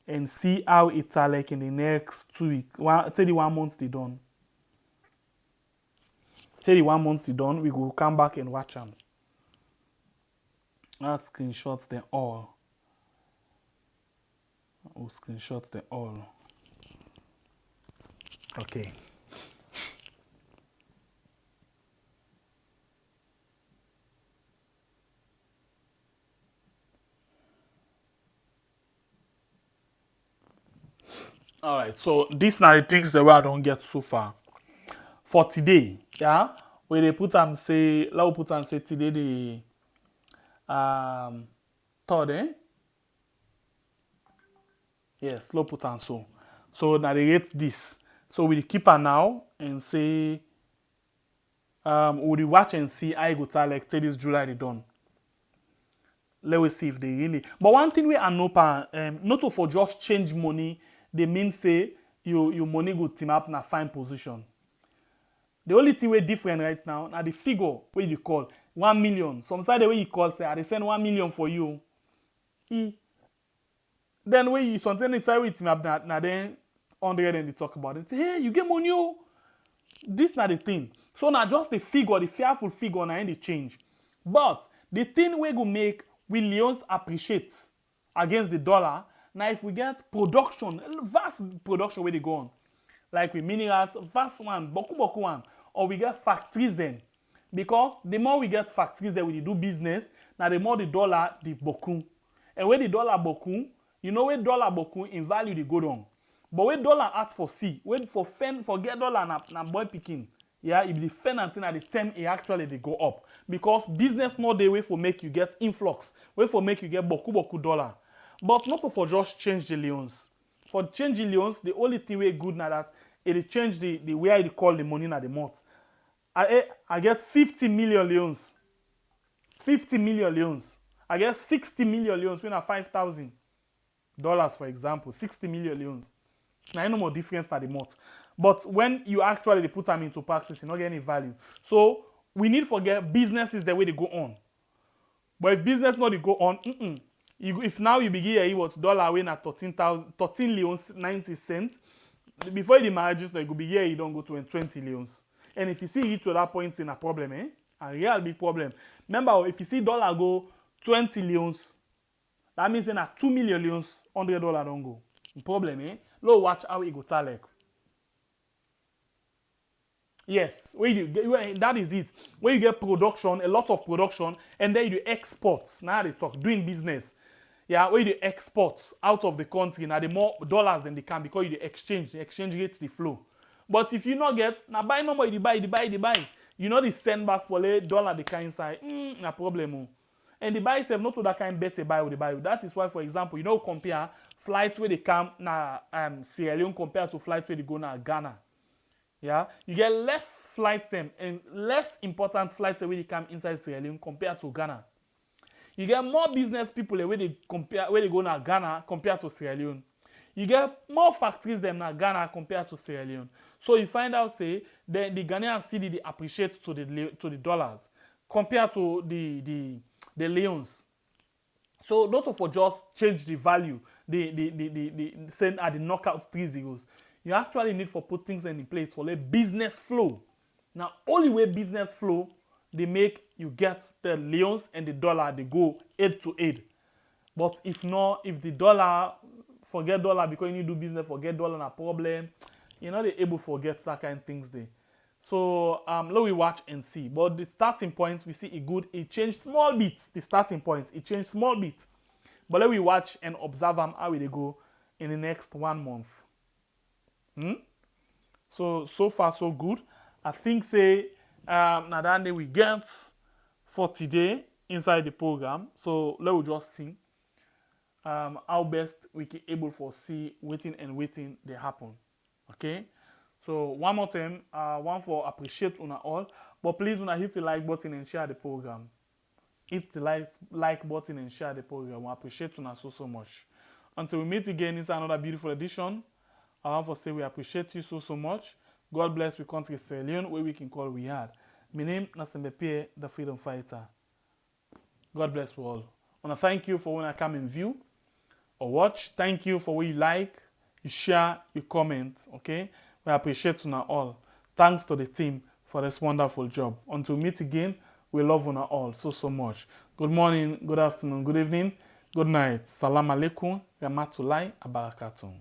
and see how it's like in the next 2 weeks. 1 month they done. 1 month they done, we go come back and watch them. I'll screenshot them all. Okay. Alright, so these are the things that I don't get so far. For today, yeah, where they put them say, let's put them say today the third, eh? Yes, let's put them so. So now they rate this. So we keep her now and say we watch and see I go tell like this July they done. Let's see if they really. But one thing we are not to for just change money. They mean say your money go team up in a fine position. The only thing we different right now the figure where you call 1 million. Some side the way you call say I send 1 million for you. Then when you something inside with team up now then 100 and they talk about it. Say, hey, you get money. This not the thing. So now just the figure, the fearful figure now they change. But the thing we go make Leons appreciate against the dollar. Now, if we get production, vast production where they go on, like with minerals, vast one, boku one, or we get factories then. Because the more we get factories that we do business, now the more the dollar, the boku. And when the dollar boku, you know when dollar boku in value, they go down. But when dollar at for C, when for get dollar na boy picking, yeah, if the fen until at the time it actually they go up. Because business no day way for make you get influx, way for make you get boku dollar. But not for just change the loans. For change the loans, the only thing we good now that it change the way I call the money na the month. I get 50 million loans. 50 million loans. I get 60 million loans when I $5,000, for example. 60 million loans. Now, no more difference for the month. But when you actually put them into practice, you don't get any value. So we need to forget business is the way they go on. But if business not they go on, if now you begin here, what dollar win at 13 leons 90 cents. Before the marriages, you go be here, you don't go to 20 leons. And if you see it to that point in a problem, a real big problem. Remember, if you see dollar go 20 leons, that means in a 2 million leons, $100 don't go. Problem, Low watch how it go talek. Yes, that is it. Where you get production, a lot of production, and then you do exports. Now they talk doing business. Yeah, where you do exports out of the country. Now the more dollars than they can because you do exchange. The exchange rates the flow. But if you not get, now buy number, you buy. You know the send back for the dollar the kind inside. No problem. And the buy itself not to that kind better buy with the buy. That is why, for example, compare flight where they come now Sierra Leone compared to flight where they go now Ghana. Yeah, you get less flights and less important flights where they come inside Sierra Leone compared to Ghana. You get more business people where they go now Ghana compared to Sierra Leone. You get more factories than now Ghana compared to Sierra Leone. So you find out say the Ghanaian cedi they appreciate to the dollars compared to the leons. So not for just change the value, the send at the knockout 3 zeros. You actually need for put things in place for the business flow. Now, only way business flow, they make you get the leons and the dollar, they go 8 to 8. But if not, if the dollar, forget dollar because you need to do business, forget dollar, na problem. You're not able to forget that kind of things there. So, let we watch and see. But the starting point, we see it changed small bits. The starting point, it changed small bits. But let we watch and observe them how they go in the next 1 month. So far so good. I think say now that day we get for today inside the program. So let we just see how best we can able to see waiting they happen. Okay. So one more time, one for appreciate una all, but please una hit the like button and share the program. Hit the like button and share the program. We appreciate una so much. Until we meet again inside another beautiful edition. I want to say we appreciate you so much. God bless we country Sierra Leone, where we can call we had. My name is Nasembepe, the freedom fighter. God bless you all. I want to thank you for when I come and view or watch. Thank you for what you like, you share, you comment. Okay, we appreciate you all. Thanks to the team for this wonderful job. Until we meet again, we love you all so much. Good morning, good afternoon, good evening, good night. Salam alaikum, rahmatullahi wa barakatuh.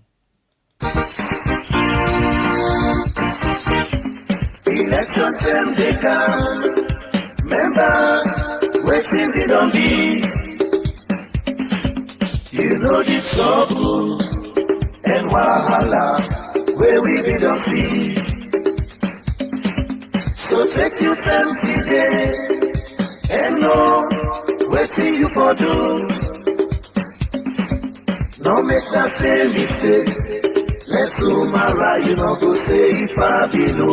Election time they come. Members, waiting they don't be. You know the trouble and wahala where we be don't see. So take your time today and know waiting you for do. No make that same mistake. Let's Samura, you know, go say if I be no.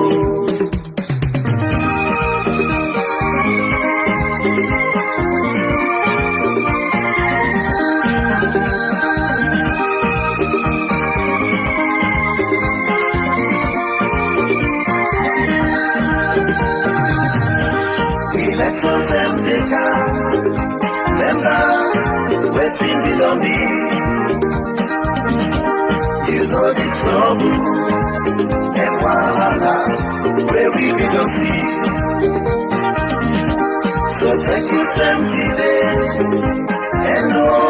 Election them they come. Remember, waiting below me. You know the trouble and wahala where we be don't see. So take your time today and know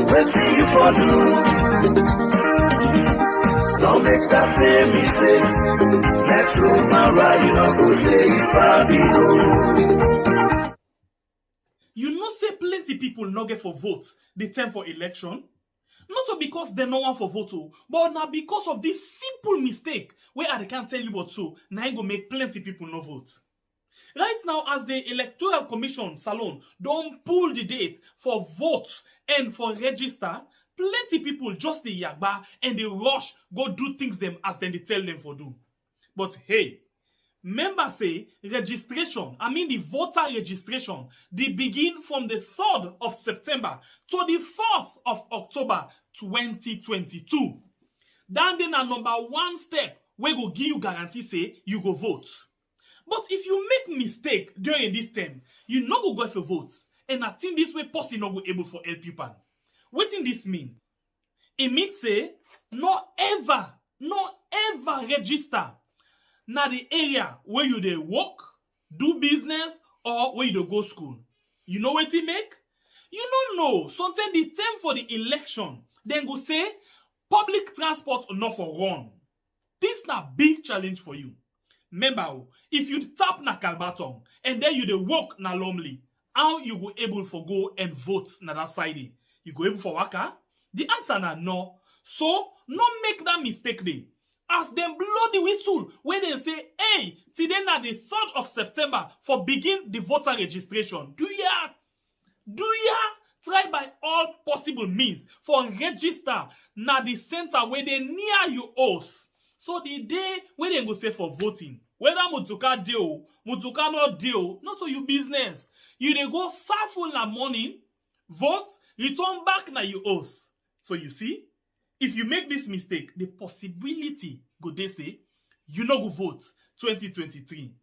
what you for do. Don't make that same mistake. Let's Samura, you know, go say if I be no. You know say plenty people no get for vote the time for election. Not because they no want for vote, but now because of this simple mistake where I can't tell you but so now it go make plenty people no vote. Right now, as the Electoral Commission Salon don't pull the date for vote and for register, plenty people just the yagba and they rush go do things them as then they tell them for do. But hey, members say registration, the voter registration, they begin from the 3rd of September to the 4th of October 2022. Then a number 1 step we go give you guarantee say you go vote. But if you make mistake during this time, you not go for vote. And I think this way person not go able for help you pan. What in this mean? It means say no ever register na the area where you dey work, do business, or where you dey go school. You know what it make? You don't know. Sometimes the time for the election, then go say public transport not for run. This na big challenge for you. Remember, if you tap na Kalbaton and then you dey work na Lumley, how you go able for go and vote na that side? You go able for waka? The answer na no. So, no make that mistake there. As them blow the whistle, when they say, hey, today na the 3rd of September for begin the voter registration. Do ya try by all possible means for register na the center where they near you house. So the day when they go say for voting, whether Mutuka deal, Mutuka not deal, not to your business. You dey go serve na morning, vote, return back na you house. So you see, if you make this mistake, the possibility go they say you no go vote 2023.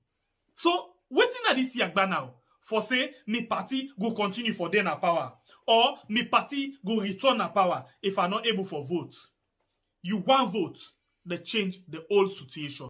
So waiting at this yagba now for say me party go continue for then na power or me party go return na power if I not able for vote. You want vote, they change the whole situation.